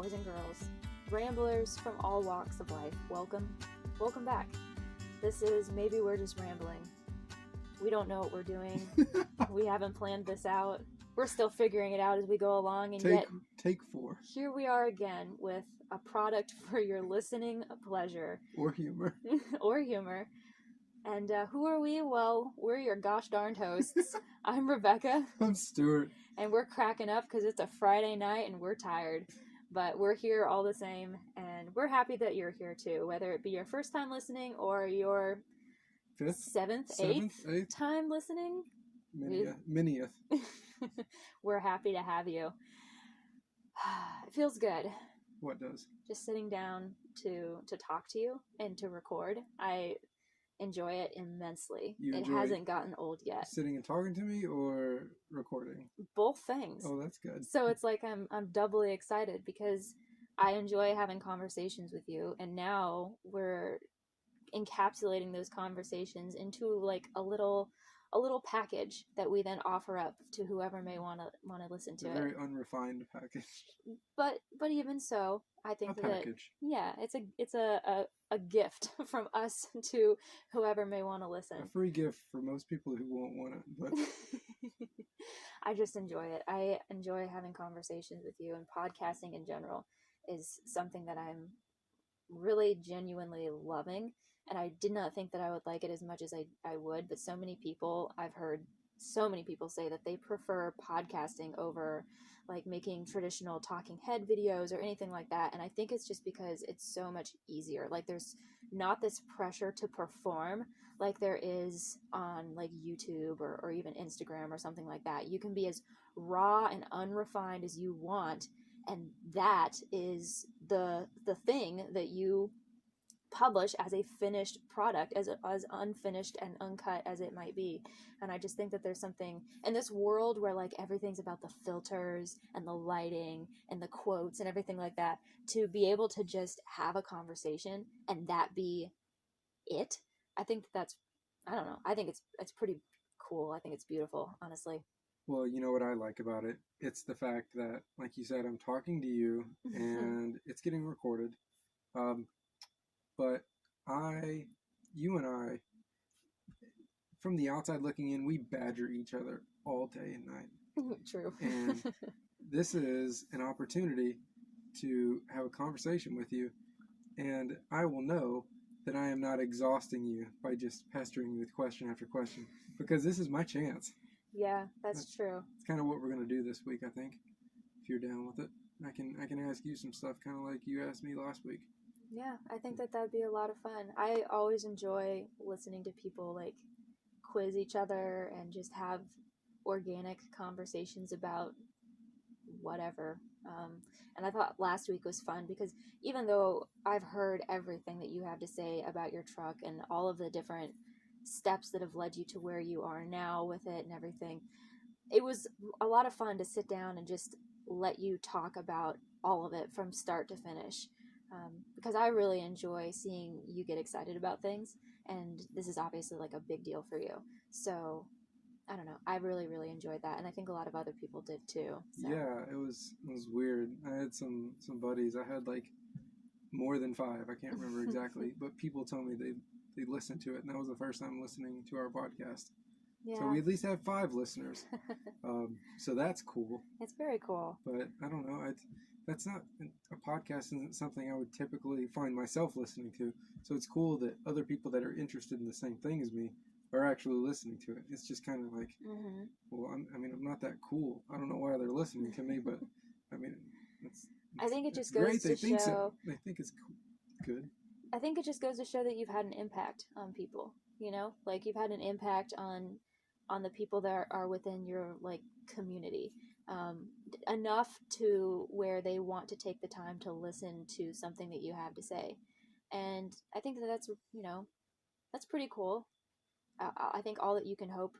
boys and girls, ramblers from all walks of life, welcome back. This is Maybe We're Just Rambling. We don't know what we're doing. We haven't planned this out. We're still figuring it out as we go along, and Take 4. Here we are again with a product for your listening pleasure. Or humor. Or humor. And who are we? Well, we're your gosh darned hosts. I'm Rebecca. I'm Stuart. And we're cracking up because it's a Friday night and we're tired. But we're here all the same, and we're happy that you're here too, whether it be your first time listening or your seventh, eighth time listening. Minieth. We're happy to have you. It feels good. What does? Just sitting down to talk to you and to record. I enjoy it immensely. It hasn't gotten old yet. Sitting and talking to me or recording? Both things. Oh, that's good. So it's like I'm doubly excited because I enjoy having conversations with you, and now we're encapsulating those conversations into like a little package that we then offer up to whoever may want to listen to it. A very unrefined package. But even so, I think package. It's a gift from us to whoever may want to listen. A free gift for most people who won't want it, but I just enjoy it. I enjoy having conversations with you, and podcasting in general is something that I'm really genuinely loving. And I did not think that I would like it as much as I would, but I've heard so many people say that they prefer podcasting over like making traditional talking head videos or anything like that. And I think it's just because it's so much easier. Like there's not this pressure to perform like there is on like YouTube or even Instagram or something like that. You can be as raw and unrefined as you want, and that is the thing that you publish as a finished product, as unfinished and uncut as it might be. And I just think that there's something in this world where like everything's about the filters and the lighting and the quotes and everything like that, to be able to just have a conversation and that be it. I think that's, I don't know, I think it's pretty cool. I think it's beautiful, honestly. Well, you know what I like about it? It's the fact that, like you said, I'm talking to you and it's getting recorded. But you and I, from the outside looking in, we badger each other all day and night. True. And this is an opportunity to have a conversation with you, and I will know that I am not exhausting you by just pestering you with question after question, because this is my chance. Yeah, that's true. It's kind of what we're going to do this week, I think, if you're down with it. I can ask you some stuff kind of like you asked me last week. Yeah, I think that that'd be a lot of fun. I always enjoy listening to people like quiz each other and just have organic conversations about whatever. And I thought last week was fun because even though I've heard everything that you have to say about your truck and all of the different steps that have led you to where you are now with it and everything, it was a lot of fun to sit down and just let you talk about all of it from start to finish. Because I really enjoy seeing you get excited about things, and this is obviously like a big deal for you. So, I don't know. I really, really enjoyed that, and I think a lot of other people did too. So. Yeah, it was weird. I had some buddies. I had like more than 5. I can't remember exactly, but people told me they listened to it, and that was the first time listening to our podcast. Yeah. So we at least have 5 listeners. So that's cool. It's very cool. But I don't know. That's not a podcast. Isn't something I would typically find myself listening to. So it's cool that other people that are interested in the same thing as me are actually listening to it. It's just kind of like, well, I'm not that cool. I don't know why they're listening to me, but I mean, I think it just goes to show. They think it's good. I think it just goes to show that you've had an impact on people. You know, like you've had an impact on the people that are within your like community. Enough to where they want to take the time to listen to something that you have to say. And I think that's pretty cool. I think all that you can hope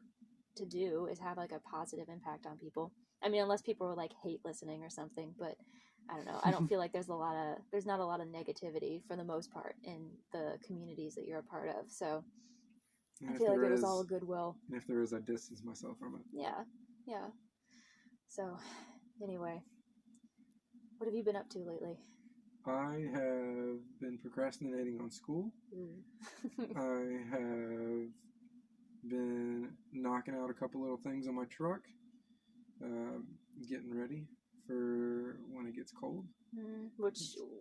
to do is have like a positive impact on people. I mean, unless people are like hate listening or something, but I don't know. I don't feel like there's not a lot of negativity for the most part in the communities that you're a part of. So I feel like it was all goodwill. And if there is, I distance myself from it. Yeah. So, anyway, What have you been up to lately? I have been procrastinating on school. I have been knocking out a couple little things on my truck, getting ready for when it gets cold. Which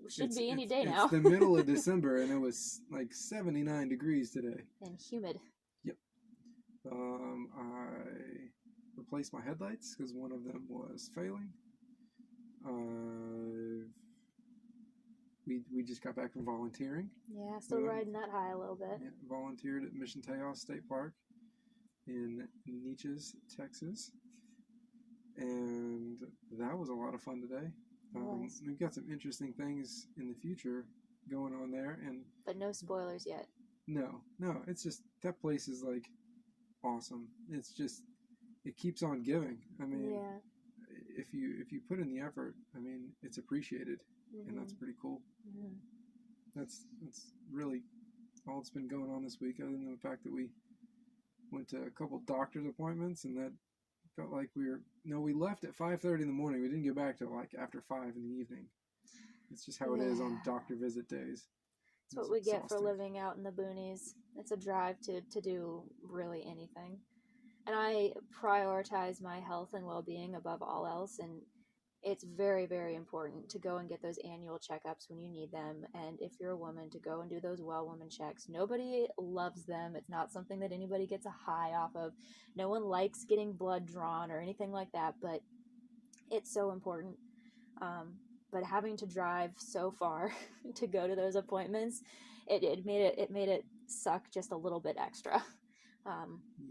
should be any day now. It's the middle of December, and it was like 79 degrees today. And humid. Yep. I replaced my headlights because one of them was failing. We just got back from volunteering. Yeah, still riding that high a little bit. Yeah, volunteered at Mission Tejas State Park in Neches, Texas. And that was a lot of fun today. We've got some interesting things in the future going on there. But no spoilers yet. No, it's just, that place is like awesome. It's just, it keeps on giving. I mean, if you put in the effort, I mean, it's appreciated, and that's pretty cool. That's really all that's been going on this week, other than the fact that we went to a couple doctor's appointments, and that felt like we left at 5:30 in the morning. We didn't get back till like after 5 in the evening. It's just how it is on doctor visit days. It's what we get for living out in the boonies. It's a drive to do really anything. And I prioritize my health and well-being above all else, and it's very, very important to go and get those annual checkups when you need them. And if you're a woman, to go and do those well woman checks. Nobody loves them. It's not something that anybody gets a high off of. No one likes getting blood drawn or anything like that, but it's so important. But having to drive so far to go to those appointments, it made it suck just a little bit extra.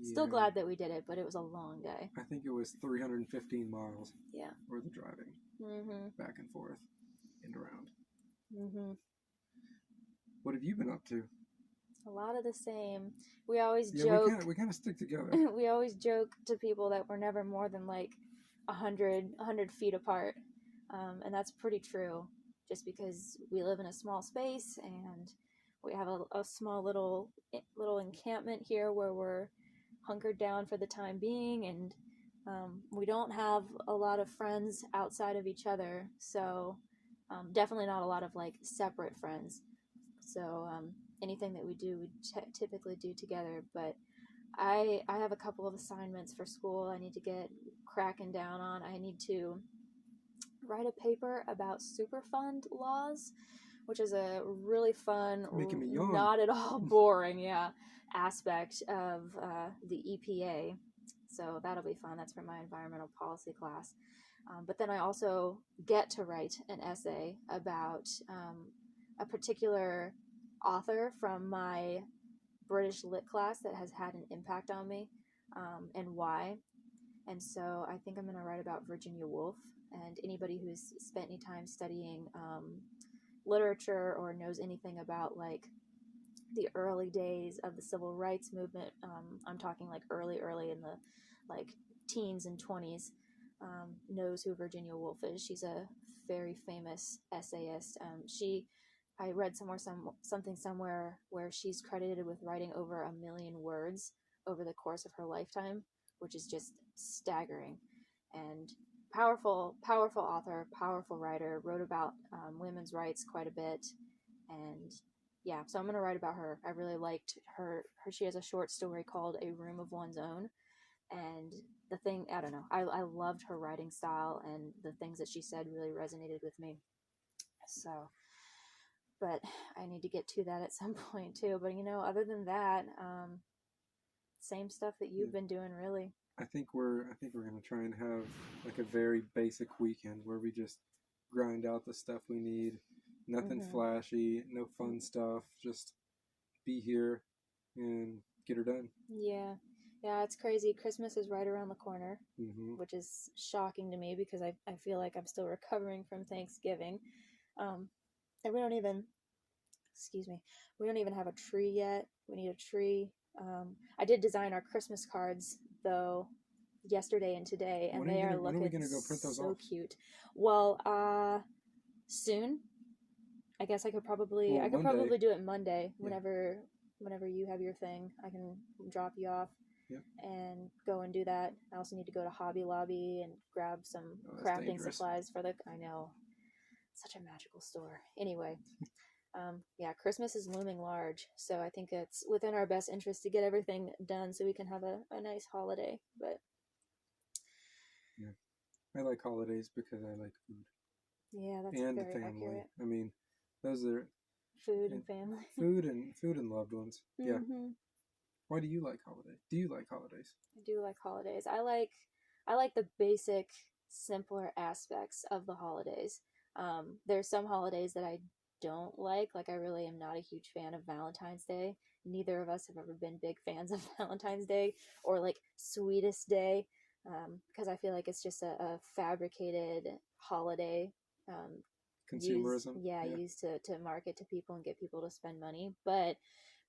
Still glad that we did it, but it was a long day. I think it was 315 miles. Yeah. Worth of driving. Back and forth and around. What have you been up to? A lot of the same. We always joke. We kind of stick together. We always joke to people that we're never more than like 100 feet apart. And that's pretty true, just because we live in a small space, and we have a small little encampment here where we're hunkered down for the time being, and we don't have a lot of friends outside of each other, so definitely not a lot of like separate friends. So anything that we do, we typically do together. But I have a couple of assignments for school I need to get cracking down on. I need to write a paper about Superfund laws, which is a really fun, not at all boring, aspect of the EPA. So that'll be fun. That's for my environmental policy class. But then I also get to write an essay about a particular author from my British lit class that has had an impact on me, and why. And so I think I'm going to write about Virginia Woolf. And anybody who's spent any time studying literature or knows anything about like the early days of the civil rights movement, I'm talking like early in the like teens and 20s, knows who Virginia Woolf is. She's a very famous essayist. I read something somewhere where she's credited with writing over 1 million words over the course of her lifetime, which is just staggering. And powerful author, powerful writer, wrote about women's rights quite a bit. And yeah, so I'm going to write about her. I really liked her. She has a short story called A Room of One's Own. And the thing, I don't know, I loved her writing style, and the things that she said really resonated with me. So, but I need to get to that at some point too. But other than that, same stuff that you've been doing, really. I think we're going to try and have like a very basic weekend where we just grind out the stuff we need. Nothing flashy, no fun stuff. Just be here and get her done. Yeah, it's crazy. Christmas is right around the corner, which is shocking to me because I feel like I'm still recovering from Thanksgiving. And we don't even have a tree yet. We need a tree. I did design our Christmas cards though yesterday and today, and they are looking so cute. Well, soon. I guess I could probably do it Monday whenever you have your thing. I can drop you off and go and do that. I also need to go to Hobby Lobby and grab some crafting supplies for I know. Such a magical store. Anyway, yeah, Christmas is looming large, so I think it's within our best interest to get everything done so we can have a nice holiday. But Yeah, I like holidays because I like food yeah, that's and very family. accurate. I mean, those are Food and family. food and loved ones. Yeah. Hmm. Why do you like holidays? Do you like holidays? I do like holidays. I like the basic, simpler aspects of the holidays. There's some holidays that I don't like. Like I really am not a huge fan of Valentine's Day. Neither of us have ever been big fans of Valentine's Day or like Sweetest Day, because I feel like it's just a fabricated holiday. Used, Consumerism. yeah, Yeah. used to market to people and get people to spend money. But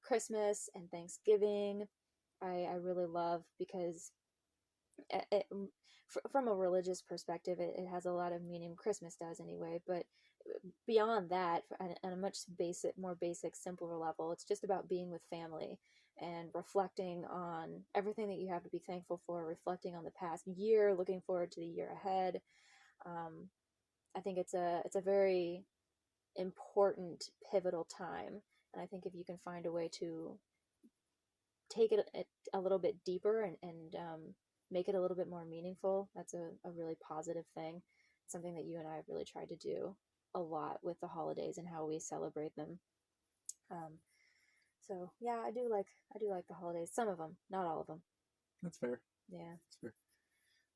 Christmas and Thanksgiving, I really love because from a religious perspective, it has a lot of meaning. Christmas does anyway, but beyond that, on a much more basic, simpler level, it's just about being with family and reflecting on everything that you have to be thankful for, reflecting on the past year, looking forward to the year ahead. Um, I think it's a very important, pivotal time, and I think if you can find a way to take it a little bit deeper and make it a little bit more meaningful, that's a really positive thing. Something that you and I have really tried to do a lot with the holidays and how we celebrate them. Um, so yeah, I do like the holidays. Some of them, not all of them. That's fair. Yeah, That's fair.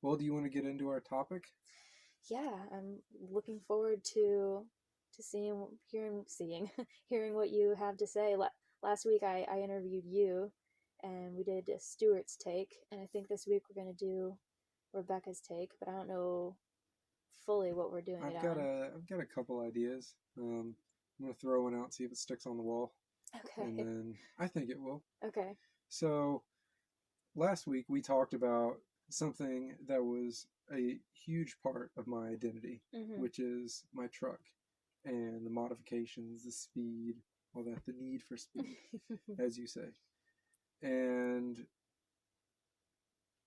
Well, do you want to get into our topic? yeah. I'm looking forward to seeing, hearing what you have to say. Last week I interviewed you, and we did Stuart's take, and I think this week we're gonna do Rebecca's take, but I don't know fully what we're doing it on. I've got a couple ideas. I'm gonna throw one out, see if it sticks on the wall, and Okay. then I think it will. Okay. So last week we talked about something that was a huge part of my identity, Mhm. which is my truck and the modifications, the speed, all that, the need for speed, as you say. And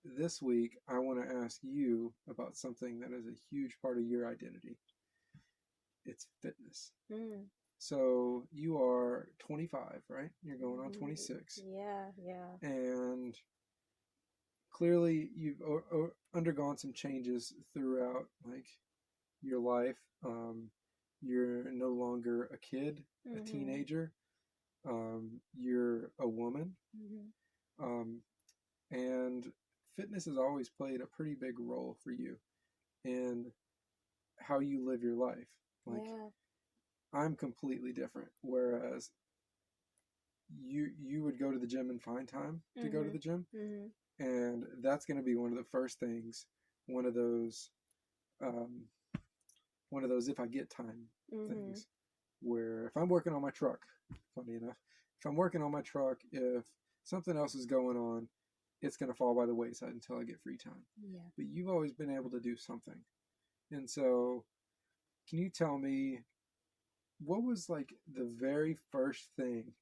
this week, I want to ask you about something that is a huge part of your identity. It's fitness. Mm. So you are 25, right? You're going on 26. Yeah, yeah. And clearly you've undergone some changes throughout like your life. You're no longer a kid, a Mhm. teenager. You're a woman. Mhm. Um, and fitness has always played a pretty big role for you in how you live your life. Like Yeah. I'm completely different, whereas you would go to the gym and find time to go to Mhm. the gym, Mhm. and that's going to be one of the first things, one of those um, one of those if I get time Mhm. things, where if I'm working on my truck, funny enough, if I'm working on my truck, if something else is going on, it's going to fall by the wayside until I get free time. Yeah. But you've always been able to do something. And so, can you tell me what was like the very first thing,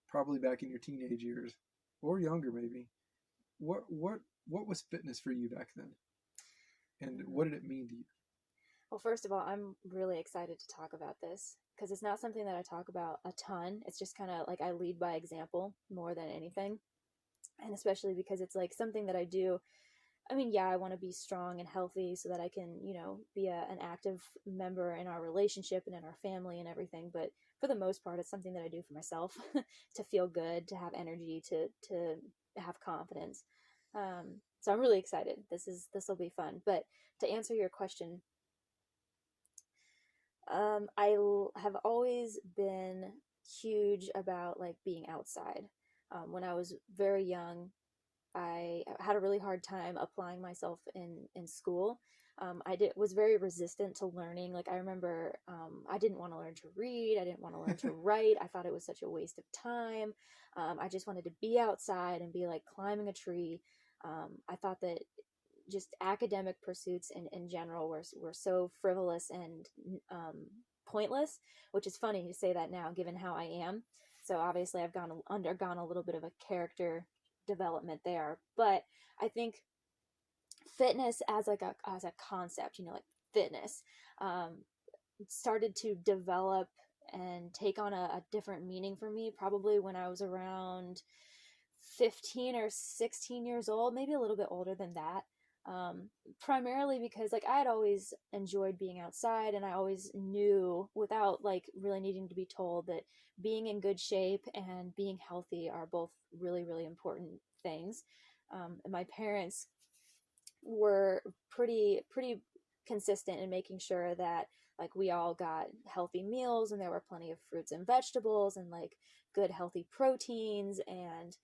probably back in your teenage years or younger maybe? What was fitness for you back then? And what did Um, it mean to you? well, first of all, I'm really excited to talk about this because it's not something that I talk about a ton. It's just kind of like I lead by example more than anything. And especially because it's like something that I do. I mean, yeah, I want to be strong and healthy so that I can, be an active member in our relationship and in our family and everything. But for the most part, it's something that I do for myself to feel good, to have energy, to have confidence. So I'm really excited. This will be fun. But to answer your question, have always been huge about like being outside. When I was very young, I had a really hard time applying myself in school. Was very resistant to learning. Like I remember, I didn't want to learn to read. I didn't want to learn to write. I thought it was such a waste of time. I just wanted to be outside and be like climbing a tree. I thought that just academic pursuits in general were so frivolous and pointless, which is funny to say that now, given how I am. So obviously, I've undergone a little bit of a character development there, but I think fitness as a concept, like fitness, started to develop and take on a different meaning for me, probably when I was around 15 or 16 years old, maybe a little bit older than that. Primarily because like I had always enjoyed being outside, and I always knew without like really needing to be told that being in good shape and being healthy are both really, really important things. And my parents were pretty consistent in making sure that like we all got healthy meals, and there were plenty of fruits and vegetables and like good healthy proteins, and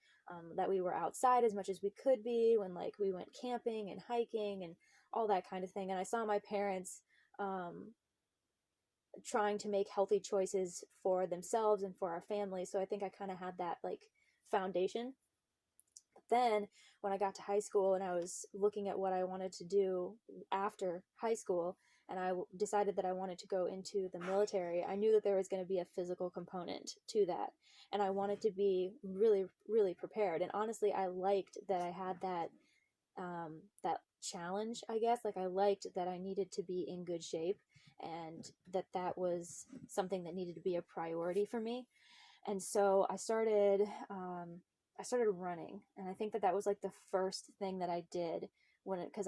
that we were outside as much as we could be when like we went camping and hiking and all that kind of thing. And I saw my parents trying to make healthy choices for themselves and for our family, so I think I kind of had that like foundation. Then when I got to high school and I was looking at what I wanted to do after high school, and I decided that I wanted to go into the military, I knew that there was going to be a physical component to that. And I wanted to be really, really prepared. And honestly, I liked that I had that challenge, I guess. Like I liked that I needed to be in good shape, and that was something that needed to be a priority for me. And so I started running, and I think that was like the first thing that I did because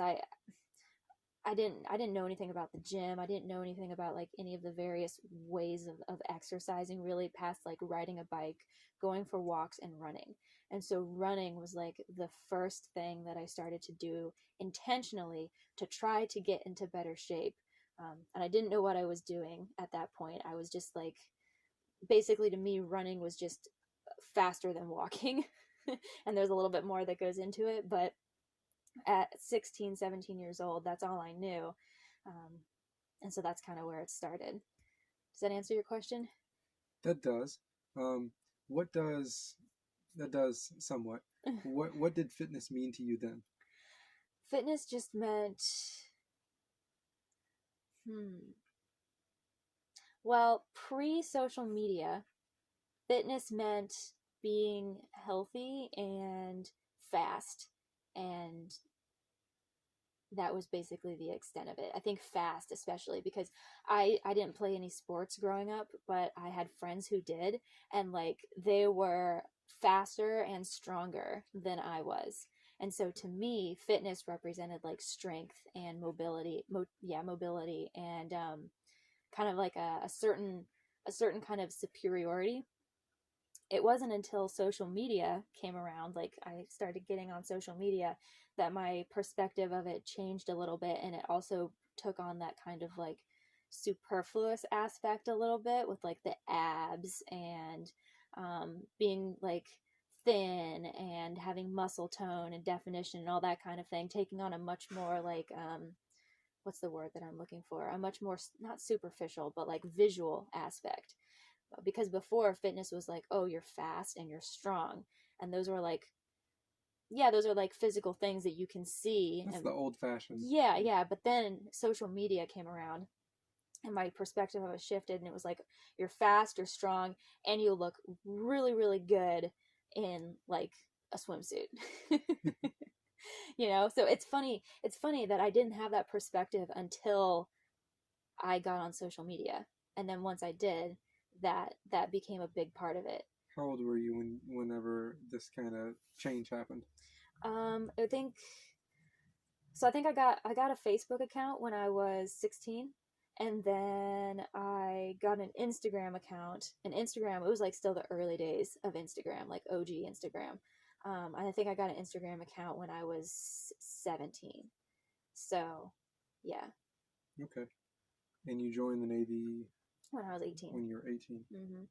I didn't know anything about the gym. I didn't know anything about like any of the various ways of exercising, really, past like riding a bike, going for walks, and running. And so running was like the first thing that I started to do intentionally to try to get into better shape. And I didn't know what I was doing at that point. I was just like, basically to me, running was just faster than walking. And there's a little bit more that goes into it, but at 16, 17 years old, that's all I knew. And so that's kind of where it started. Does that answer your question? That does. What does that does somewhat. What did fitness mean to you then? Fitness just meant, well, pre-social media, fitness meant being healthy and fast, and that was basically the extent of it. I think fast, especially because I didn't play any sports growing up, but I had friends who did, and like they were faster and stronger than I was. And so to me, fitness represented like strength and mobility, mobility, and kind of like a certain kind of superiority. It wasn't until social media came around, like I started getting on social media, that my perspective of it changed a little bit. And it also took on that kind of like superfluous aspect a little bit, with like the abs and being like thin and having muscle tone and definition and all that kind of thing, taking on a much more like what's the word that I'm looking for, a much more, not superficial, but like visual aspect. Because before, fitness was like, oh, you're fast and you're strong, and those were like, yeah, those are like physical things that you can see. That's and the old fashioned. yeah, but then social media came around, and my perspective of it shifted, and it was like, you're fast, you're strong, and you look really, really good in like a swimsuit. So it's funny that I didn't have that perspective until I got on social media. And then once I did, that became a big part of it. How old were you whenever this kind of change happened? I think so. I think I got a Facebook account when I was 16, and then I got an Instagram account. And Instagram, it was like still the early days of Instagram, like OG Instagram. I think I got an Instagram account when I was 17. So, yeah. Okay. And you joined the Navy When I was 18. when you were 18. Mm-hmm.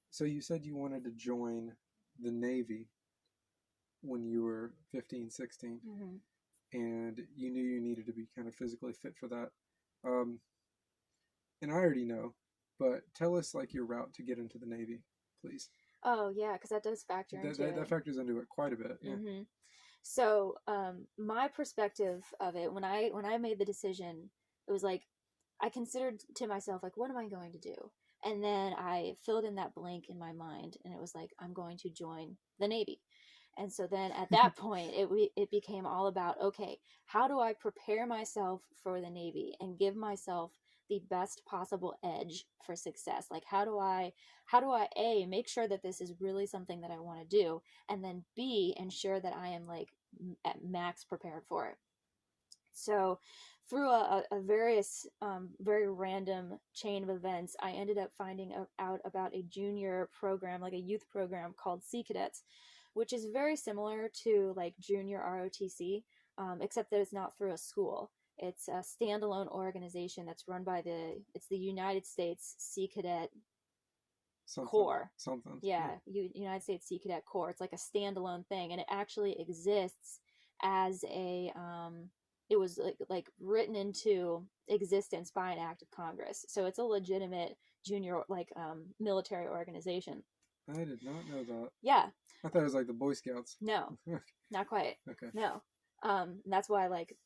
So you said you wanted to join the Navy when you were 15, 16, Mm-hmm. and you knew you needed to be kind of physically fit for that. And I already know, but tell us like your route to get into the Navy, please. Oh, yeah, because that does factor into it. That factors into it quite a bit. Yeah. Mm-hmm. So, my perspective of it, when I made the decision, it was like, I considered to myself, like, what am I going to do? And then I filled in that blank in my mind, and it was like, I'm going to join the Navy. And so then at that point, it became all about, okay, how do I prepare myself for the Navy and give myself the best possible edge for success? Like, how do I A, make sure that this is really something that I want to do, and then B, ensure that I am like at max prepared for it. So through a various very random chain of events, I ended up finding out about a junior program, like a youth program called Sea Cadets, which is very similar to like junior ROTC, except that it's not through a school. It's a standalone organization that's run by it's the United States Sea Cadet Corps. Something. Yeah, United States Sea Cadet Corps. It's like a standalone thing, and it actually exists as a it was like written into existence by an act of Congress. So it's a legitimate junior like military organization. I did not know that. Yeah. I thought it was like the Boy Scouts. No, not quite. Okay. No. That's why like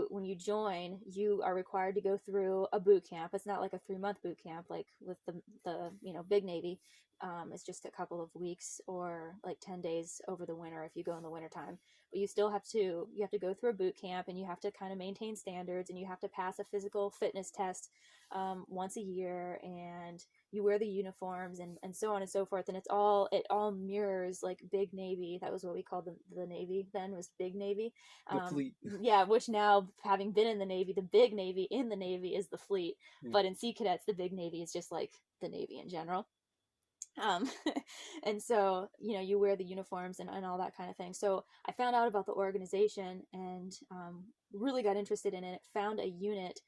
when you join, you are required to go through a boot camp. It's not like a 3-month boot camp like with the big Navy. It's just a couple of weeks or like 10 days over the winter if you go in the wintertime. But you still have to go through a boot camp, and you have to kind of maintain standards, and you have to pass a physical fitness test once a year, and you wear the uniforms and so on and so forth. And it all mirrors like big Navy. That was what we called the Navy then, was big Navy. The fleet. Yeah, which now, having been in the Navy, the big Navy in the Navy is the fleet. Yeah. But in Sea Cadets, the big Navy is just like the Navy in general. And so, you wear the uniforms and all that kind of thing. So I found out about the organization and really got interested in it. Found a unit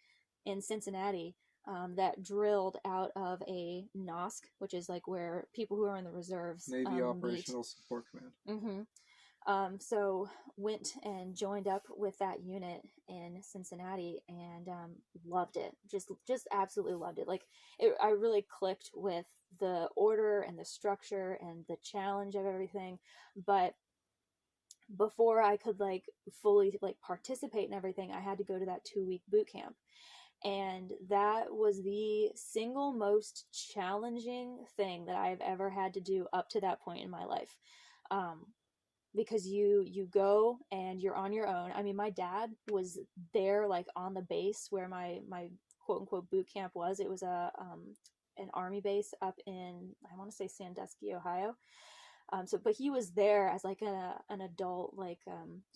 in Cincinnati that drilled out of a NOSC, which is like where people who are in the reserves Navy Operational Support Command. Mm-hmm. So went and joined up with that unit in Cincinnati and loved it. Just absolutely loved it. Like I really clicked with the order and the structure and the challenge of everything. But before I could like fully like participate in everything, I had to go to that 2-week boot camp. And that was the single most challenging thing that I've ever had to do up to that point in my life. Because you go and you're on your own. I mean, my dad was there like on the base where my quote unquote boot camp was. It was an army base up in, I want to say Sandusky, Ohio. But he was there as like an adult like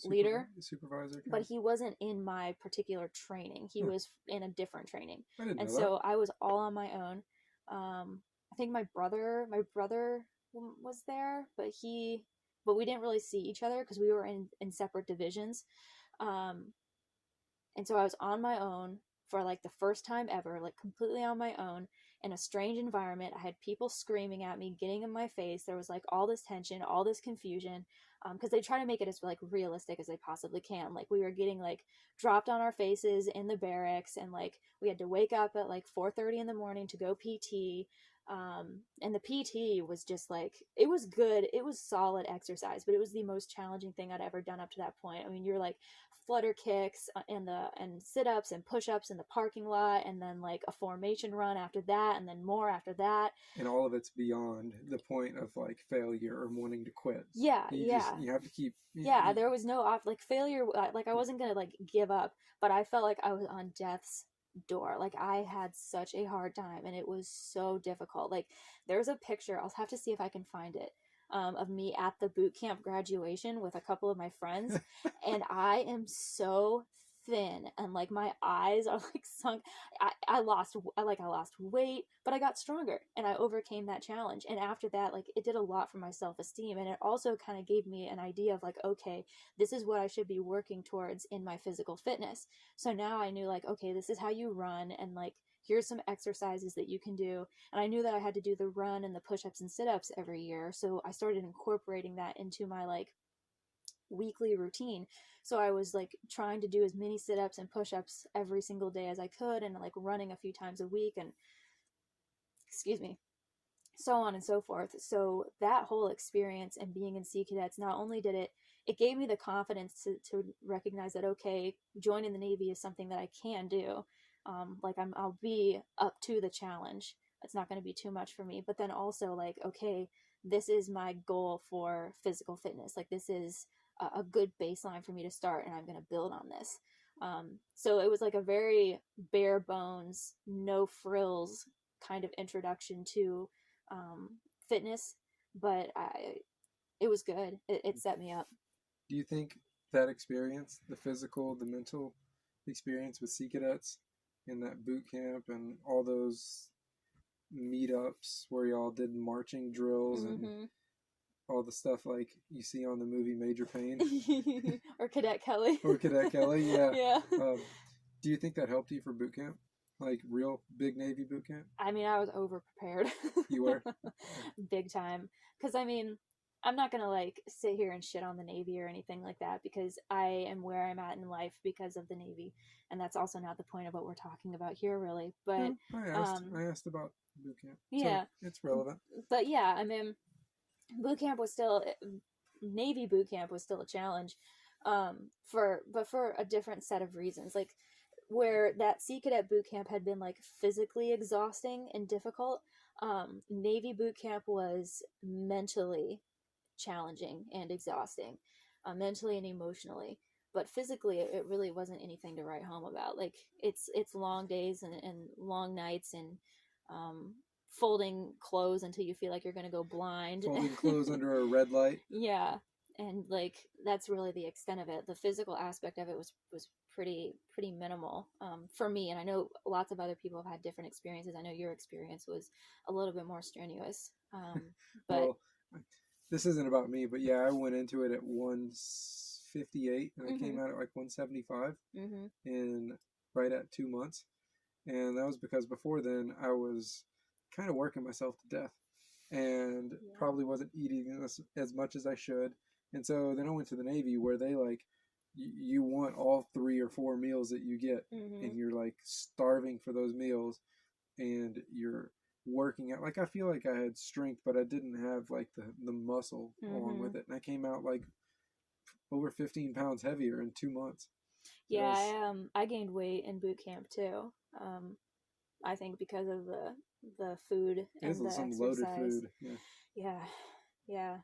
leader, supervisor, but he wasn't in my particular training. He was in a different training, and so I was all on my own. I think my brother was there, but we didn't really see each other because we were in separate divisions. And so I was on my own for like the first time ever, like completely on my own in a strange environment. I had people screaming at me, getting in my face. There was like all this tension, all this confusion, because they try to make it as like realistic as they possibly can. Like we were getting like dropped on our faces in the barracks, and like we had to wake up at like 4:30 in the morning to go PT. And the PT was just like, it was good. It was solid exercise, but it was the most challenging thing I'd ever done up to that point. I mean, you're like flutter kicks and sit-ups and push-ups in the parking lot, and then like a formation run after that, and then more after that. And all of it's beyond the point of like failure or wanting to quit. Yeah. You have to keep. There was no like failure. Like I wasn't going to like give up, but I felt like I was on death's door. Like I had such a hard time, and it was so difficult. Like there's a picture, I'll have to see if I can find it, of me at the boot camp graduation with a couple of my friends, and I am so thin, and like my eyes are like sunk. I lost weight, but I got stronger, and I overcame that challenge. And after that, like it did a lot for my self-esteem, and it also kind of gave me an idea of like, okay, this is what I should be working towards in my physical fitness. So now I knew like, okay, this is how you run, and like here's some exercises that you can do. And I knew that I had to do the run and the push-ups and sit-ups every year, so I started incorporating that into my like weekly routine. So I was like trying to do as many sit-ups and push-ups every single day as I could, and like running a few times a week, and so on and so forth. So that whole experience and being in Sea Cadets, not only did it gave me the confidence to recognize that, okay, joining the Navy is something that I can do. Like I'll be up to the challenge. It's not going to be too much for me. But then also like, okay, this is my goal for physical fitness. Like, this is a good baseline for me to start, and I'm going to build on this. So it was like a very bare bones, no frills kind of introduction to fitness, but it was good. It set me up. Do you think that experience, the physical, the mental experience with Sea Cadets in that boot camp and all those meetups where y'all did marching drills and all the stuff like you see on the movie Major Payne or Cadet Kelly, yeah. Do you think that helped you for boot camp, like real big Navy boot camp? I mean, I was over prepared. You were big time, because I mean, I'm not gonna like sit here and shit on the Navy or anything like that, because I am where I'm at in life because of the Navy, and that's also not the point of what we're talking about here, really. But I asked about boot camp. Yeah, so it's relevant. But yeah, I mean, boot camp was still Navy boot camp was still a challenge, for a different set of reasons. Like, where that Sea Cadet boot camp had been like physically exhausting and difficult, Navy boot camp was mentally challenging and exhausting, mentally and emotionally. But physically, it really wasn't anything to write home about. Like, it's long days and long nights and folding clothes until you feel like you're going to go blind. Folding clothes under a red light. Yeah. And like, that's really the extent of it. The physical aspect of it was pretty minimal for me. And I know lots of other people have had different experiences. I know your experience was a little bit more strenuous. But well, this isn't about me, but yeah, I went into it at 158 and I came out at like 175 in right at 2 months. And that was because before then I was kind of working myself to death and probably wasn't eating as much as I should. And so then I went to the Navy where they like, you want all 3 or 4 meals that you get and you're like starving for those meals and you're working out. Like, I feel like I had strength, but I didn't have like the muscle along with it. And I came out like over 15 pounds heavier in 2 months. Yeah, I gained weight in boot camp too. I think because of the food and the exercise. Loaded food. Yeah.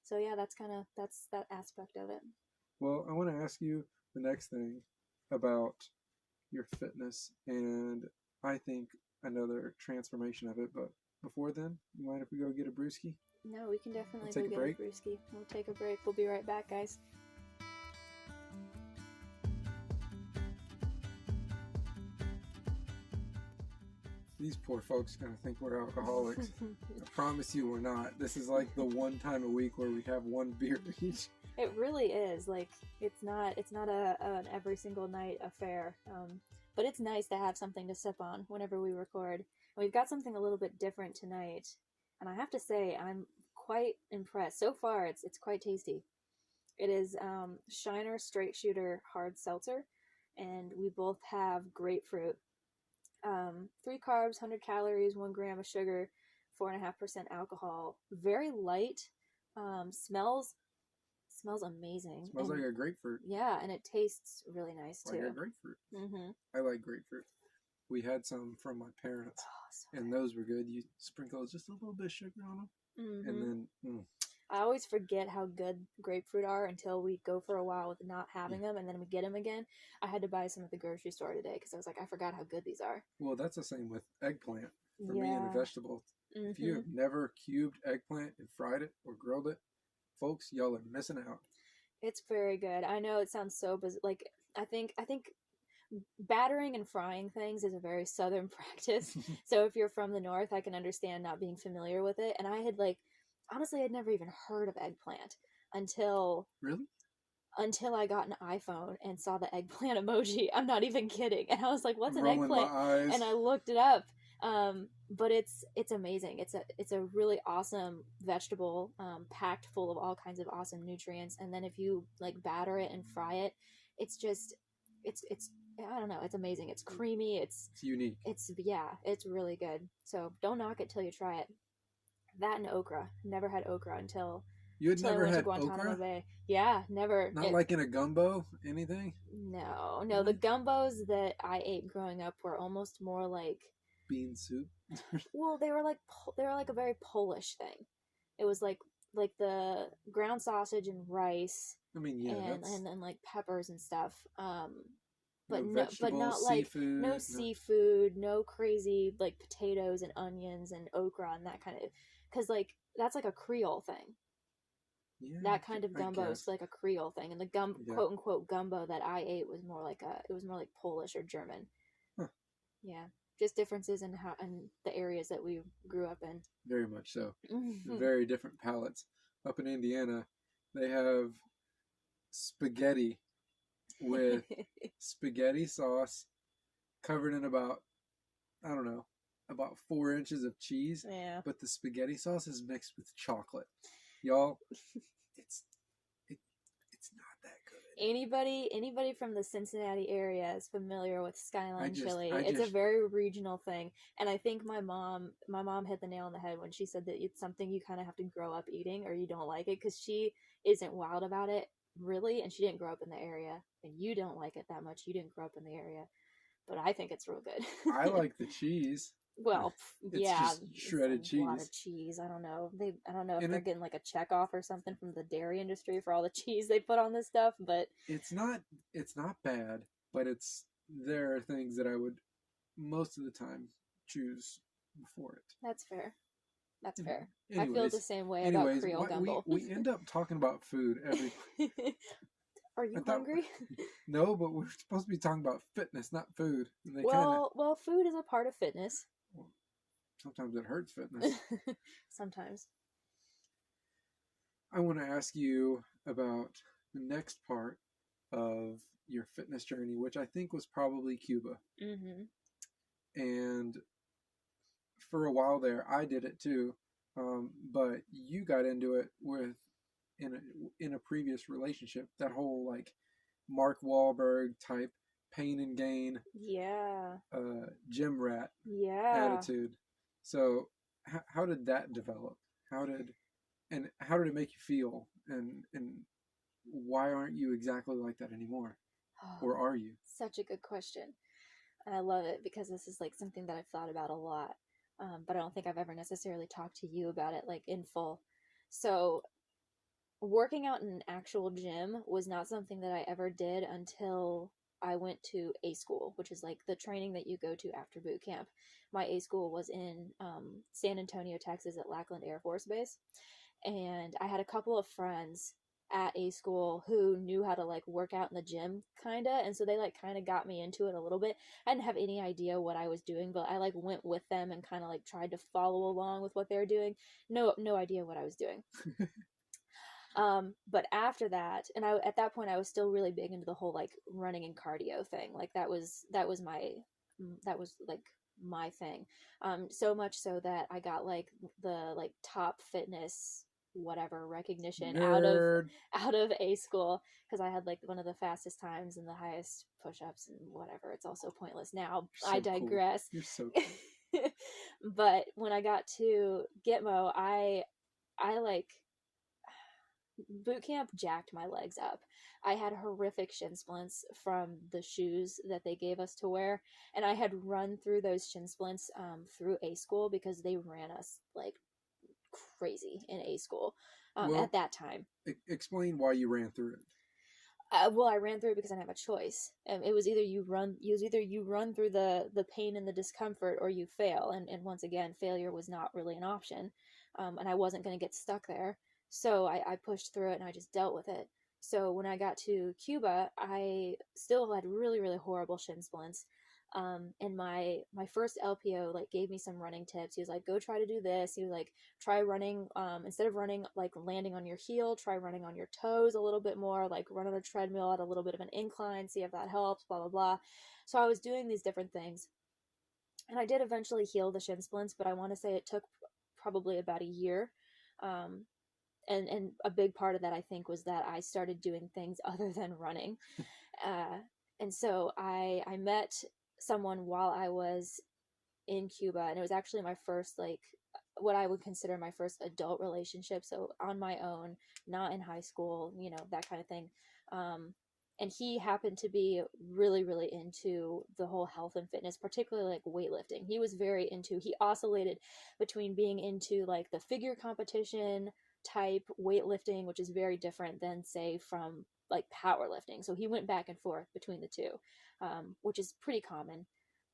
So yeah, that's that aspect of it. Well, I want to ask you the next thing about your fitness, and I think another transformation of it. But before then, you mind if we go get a brewski? No, we can definitely go get a brewski. We'll take a break. We'll be right back, guys. These poor folks are going to think we're alcoholics. I promise you we're not. This is like the one time a week where we have one beer each. It really is. Like, it's not an every single night affair. But it's nice to have something to sip on whenever we record. And we've got something a little bit different tonight. And I have to say, I'm quite impressed. So far, it's quite tasty. It is Shiner Straight Shooter Hard Seltzer. And we both have grapefruit. 3 carbs, 100 calories, 1 gram of sugar, 4.5% alcohol. Very light. Smells amazing. Smells like a grapefruit. Yeah, and it tastes really nice too. Like a grapefruit. I like grapefruit. We had some from my parents, and those were good. You sprinkle just a little bit of sugar on them, and then. I always forget how good grapefruit are until we go for a while with not having them, and then we get them again. I had to buy some at the grocery store today because I was like, I forgot how good these are. Well, that's the same with eggplant for me and a vegetable. If you have never cubed eggplant and fried it or grilled it, folks, y'all are missing out. It's very good. I know it sounds so like I think battering and frying things is a very southern practice. So if you're from the north, I can understand not being familiar with it. And I had honestly, I'd never even heard of eggplant until I got an iPhone and saw the eggplant emoji. I'm not even kidding. And I was like, what's an eggplant? And I looked it up. But it's amazing. It's a really awesome vegetable, packed full of all kinds of awesome nutrients. And then if you like batter it and fry it, it's I don't know, it's amazing. It's creamy. It's unique. It's really good. So don't knock it till you try it. That and okra. Never had okra until you had never had Guantanamo okra? Bay. Yeah, never. Not like in a gumbo, anything? No. The gumbos that I ate growing up were almost more like bean soup. well, they were like a very Polish thing. It was like the ground sausage and rice I mean, yeah, that's and like peppers and stuff. no But not vegetables, like no seafood. No, seafood, no crazy like potatoes and onions and okra and that kind of, because like that's like a Creole thing. yeah, That kind of I gumbo is guess. like a Creole thing, and the Yeah. quote unquote gumbo that I ate was more like it was more like Polish or German. Huh. Yeah, just differences in how in the areas that we grew up in. Very much so. Very different palates. Up in Indiana, they have spaghetti with spaghetti sauce covered in about, I don't know, about 4 inches of cheese. Yeah. But the spaghetti sauce is mixed with chocolate. Y'all, it's it, it's not that good. Anybody from the Cincinnati area is familiar with Skyline chili. I It's a just very regional thing, and I think my mom hit the nail on the head when she said that it's something you kind of have to grow up eating or you don't like it, because she isn't wild about it really, and she didn't grow up in the area, and you don't like it that much. You didn't grow up in the area, but I think it's real I good. like the cheese. Well, It's yeah, just it's shredded a lot cheese, of cheese. I don't know if and they're getting like a check off or something from the dairy industry for all the cheese they put on this stuff, but it's not bad, but it's there are things that I would most of the time choose before it. that's fair. That's Anyway, fair. I feel the anyways, same way about Creole we gumbo. we end up talking about food every. Are I you thought hungry? no, but we're supposed to be talking about fitness, not food. And they kind of Well, food is a part of fitness. well, sometimes it hurts fitness. Sometimes. I want to ask you about the next part of your fitness journey, which I think was probably Cuba. Mm-hmm. And for a while there, I did it too. But you got into it with in a previous relationship. That whole like Mark Wahlberg type pain and gain, Yeah. gym rat Yeah. attitude. So how did that develop? How did it make you feel? And why aren't you exactly like that anymore? Oh, Or are you? such a good question. And I love it because this is like something that I've thought about a lot. But I don't think I've ever necessarily talked to you about it like in full. So working out in an actual gym was not something that I ever did until I went to A school, which is like the training that you go to after boot camp. My A school was in San Antonio, Texas at Lackland Air Force Base. And I had a couple of friends at A school who knew how to like work out in the gym kind of, and so they like kind of got me into it a little bit. I didn't have any idea what I was doing, but I like went with them and kind of like tried to follow along with what they were doing. No idea what I was doing. But after that, and I at that point I was still really big into the whole like running and cardio thing. Like that was like my thing. So much so that I got like the like top fitness whatever recognition Nerd. out of A school, because I had like one of the fastest times and the highest push-ups and whatever. It's also pointless now. You're I so cool. digress. You're so cool. But when I got to Gitmo, I like boot camp jacked my legs up. I had horrific shin splints from the shoes that they gave us to wear, and I had run through those shin splints through A school because they ran us like crazy in A school Well, at that time. explain why you ran through it. Well, I ran through it because I didn't have a choice. It was either you run through the pain and the discomfort, or you fail. And once again, failure was not really an option, and I wasn't going to get stuck there. So I pushed through it and I just dealt with it. So when I got to Cuba, I still had really horrible shin splints. And my first LPO like gave me some running tips. He was like, go try to do this. He was like, try running, instead of running like landing on your heel, try running on your toes a little bit more, like run on a treadmill at a little bit of an incline, see if that helps, blah blah blah. So I was doing these different things, and I did eventually heal the shin splints, but I want to say it took probably about a year. um, and a big part of that I think was that I started doing things other than running. uh, and so I met someone while I was in Cuba, and it was actually my first like what I would consider my first adult relationship. So on my own, not in high school, that kind of thing. Um, And he happened to be really, really into the whole health and fitness, particularly like weightlifting. He was very into, he oscillated between being into like the figure competition type weightlifting, which is very different than, say, from like powerlifting. So he went back and forth between the two, which is pretty common.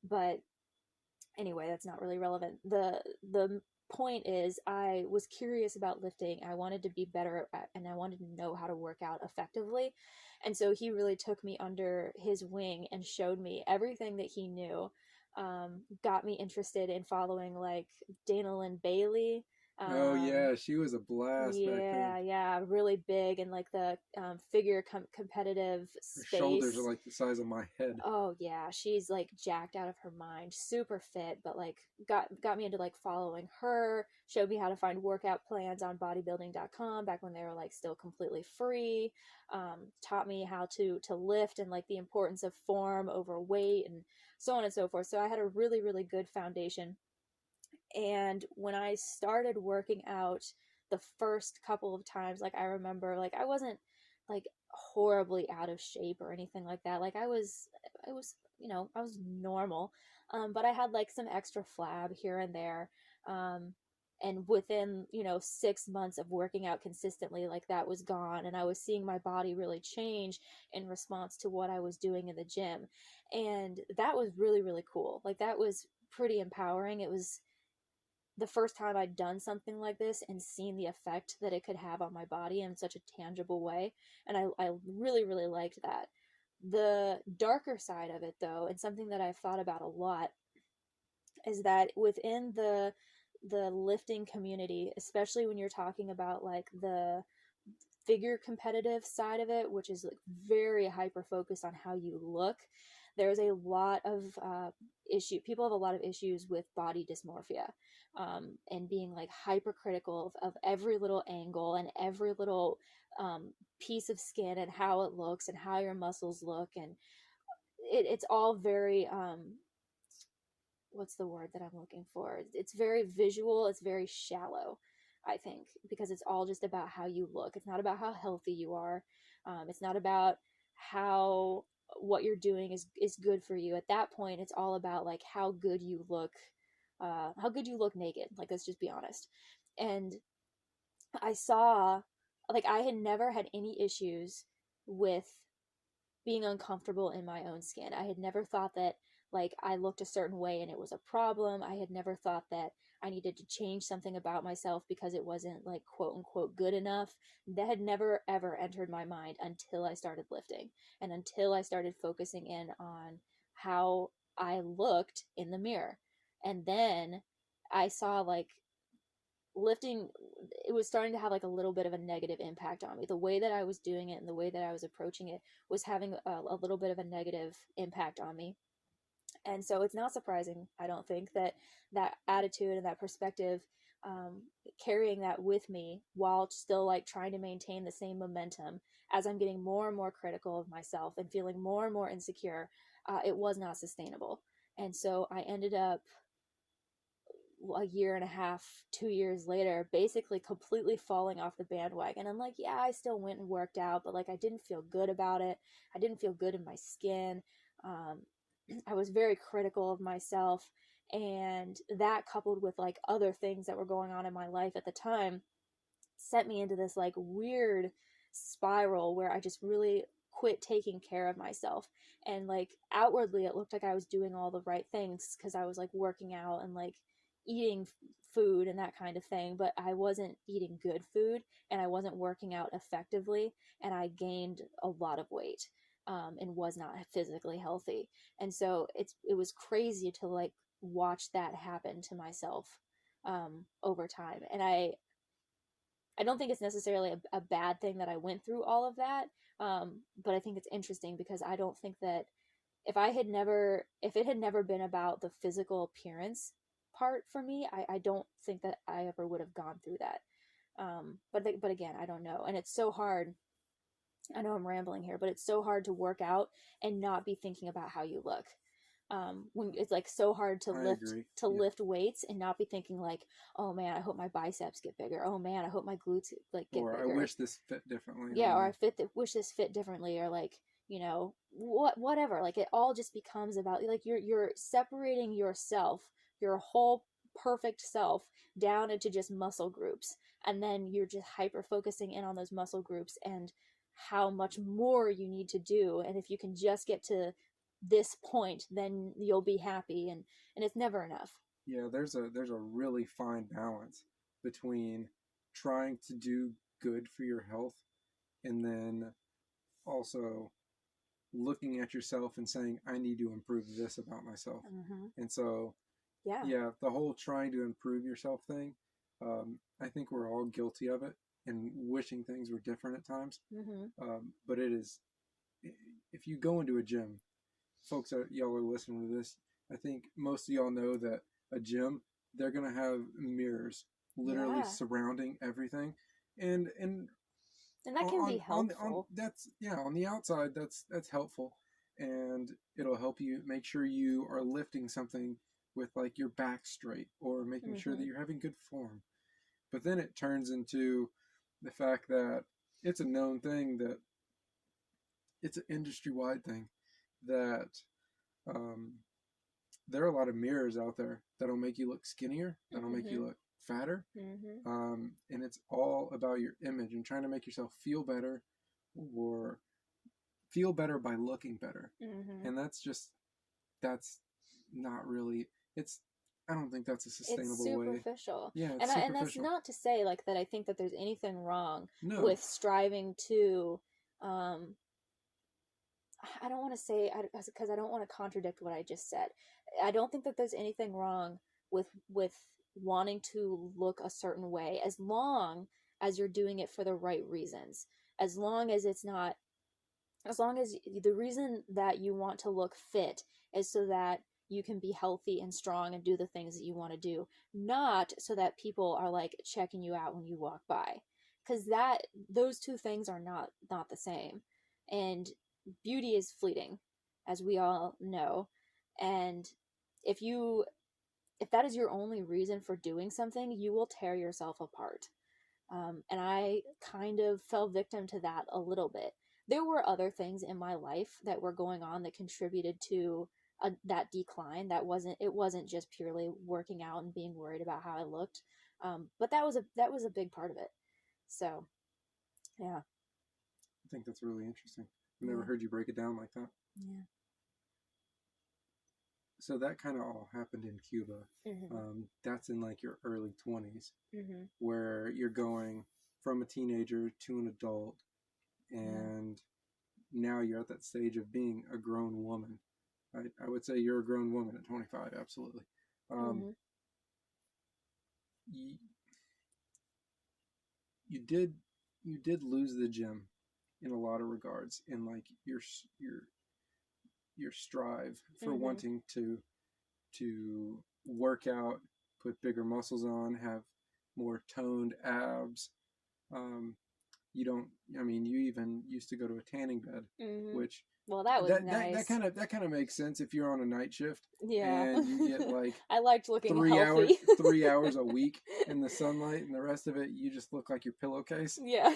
But anyway, that's not really relevant. The point is, I was curious about lifting. I wanted to be better at, and I wanted to know how to work out effectively. And so he really took me under his wing and showed me everything that he knew. Got me interested in following like Dana Lynn Bailey. Oh Um, yeah, she was a blast back then. yeah, yeah, really big in like the figure competitive Her shoulders are space. like the size of my head. Oh yeah, she's like jacked out of her mind, super fit, but like got me into like following her, showed me how to find workout plans on bodybuilding.com back when they were like still completely free. Taught me how to lift and like the importance of form over weight and so on and so forth. So I had a really, really good foundation. And when I started working out the first couple of times, like I remember like I wasn't like horribly out of shape or anything like that. Like I was, I was normal. But I had like some extra flab here and there. Um, and within, 6 months of working out consistently, like that was gone. And I was seeing my body really change in response to what I was doing in the gym. And that was really, really cool. Like that was pretty empowering. It was the first time I'd done something like this and seen the effect that it could have on my body in such a tangible way. And I really, really liked that. The darker side of it, though, and something that I've thought about a lot, is that within the lifting community, especially when you're talking about like the figure competitive side of it, which is like very hyper focused on how you look, there's a lot of issue. People have a lot of issues with body dysmorphia, and being like hypercritical of every little angle and every little piece of skin and how it looks and how your muscles look, and it's all very what's the word that I'm looking for? It's very visual. It's very shallow, I think, because it's all just about how you look. It's not about how healthy you are. It's not about how what you're doing is good for you. At that point, it's all about like how good you look naked. Like, let's just be honest. And I saw, like, I had never had any issues with being uncomfortable in my own skin. I had never thought that like I looked a certain way and it was a problem. I had never thought that I needed to change something about myself because it wasn't like quote unquote good enough. That had never ever entered my mind until I started lifting and until I started focusing in on how I looked in the mirror. And then I saw like lifting, it was starting to have like a little bit of a negative impact on me. The way that I was doing it and the way that I was approaching it was having a little bit of a negative impact on me. And so it's not surprising, I don't think, that that attitude and that perspective, um, carrying that with me while still like trying to maintain the same momentum as I'm getting more and more critical of myself and feeling more and more insecure, it was not sustainable. And so I ended up a year and a half, 2 years later, basically completely falling off the bandwagon. I'm like, yeah, I still went and worked out, but like I didn't feel good about it. I didn't feel good in my skin. Um, I was very critical of myself. And that coupled with like other things that were going on in my life at the time sent me into this like weird spiral where I just really quit taking care of myself. And like outwardly, it looked like I was doing all the right things because I was like working out and like eating food and that kind of thing, but I wasn't eating good food and I wasn't working out effectively, and I gained a lot of weight, and was not physically healthy. And so it was crazy to like watch that happen to myself over time. And I don't think it's necessarily a bad thing that I went through all of that. But I think it's interesting because I don't think that if it had never been about the physical appearance part for me, I don't think that I ever would have gone through that. But again, I don't know. And it's so hard. I know I'm rambling here, but it's so hard to work out and not be thinking about how you look. When it's like so hard to I agree. Yeah. lift weights and not be thinking like, oh man, I hope my biceps get bigger. Oh man, I hope my glutes like get Or I bigger. wish this fit differently Yeah, on or me. wish this fit differently, or like whatever. Like it all just becomes about like you're separating yourself, your whole perfect self, down into just muscle groups, and then you're just hyper focusing in on those muscle groups and how much more you need to do, and if you can just get to this point, then you'll be happy, and it's never enough. Yeah, there's a really fine balance between trying to do good for your health and then also looking at yourself and saying, I need to improve this about myself. Mm-hmm. And so, Yeah. yeah, the whole trying to improve yourself thing, I think we're all guilty of it and wishing things were different at times. Mm-hmm. But it is, if you go into a gym, folks that y'all are listening to this, I think most of y'all know that a gym, they're going to have mirrors literally Yeah. surrounding everything. And that can be helpful. that's, yeah, on the outside, that's helpful, and it'll help you make sure you are lifting something with like your back straight or making sure that you're having good form. But then it turns into the fact that it's a known thing, that it's an industry-wide thing, that um, there are a lot of mirrors out there that'll make you look skinnier, that'll make you look fatter, and it's all about your image and trying to make yourself feel better or feel better by looking better. And that's not really, it's, I don't think that's a sustainable way. It's superficial. Yeah, it's and superficial. And that's not to say like that I think that there's anything wrong No. with striving to I don't want to say, because I don't want to contradict what I just said. I don't think that there's anything wrong with wanting to look a certain way, as long as you're doing it for the right reasons. As long as it's not, as long as the reason that you want to look fit is so that you can be healthy and strong and do the things that you want to do, not so that people are like checking you out when you walk by, because those two things are not the same. And beauty is fleeting, as we all know. And if that is your only reason for doing something, you will tear yourself apart. And I kind of fell victim to that a little bit. There were other things in my life that were going on that contributed to that decline. It wasn't just purely working out and being worried about how I looked. But that was a big part of it. So, yeah. I think that's really interesting. I've never heard you break it down like that. Yeah. So that kind of all happened in Cuba. That's in like your early 20s, where you're going from a teenager to an adult, and now you're at that stage of being a grown woman. I would say you're a grown woman at 25, absolutely. You did lose the gym in a lot of regards, in like your strive for wanting to work out, put bigger muscles on, have more toned abs. You even used to go to a tanning bed, which, well, that was nice. That kind of makes sense if you're on a night shift. Yeah. And you get like I liked looking healthy. 3 hours a week in the sunlight, and the rest of it you just look like your pillowcase. Yeah.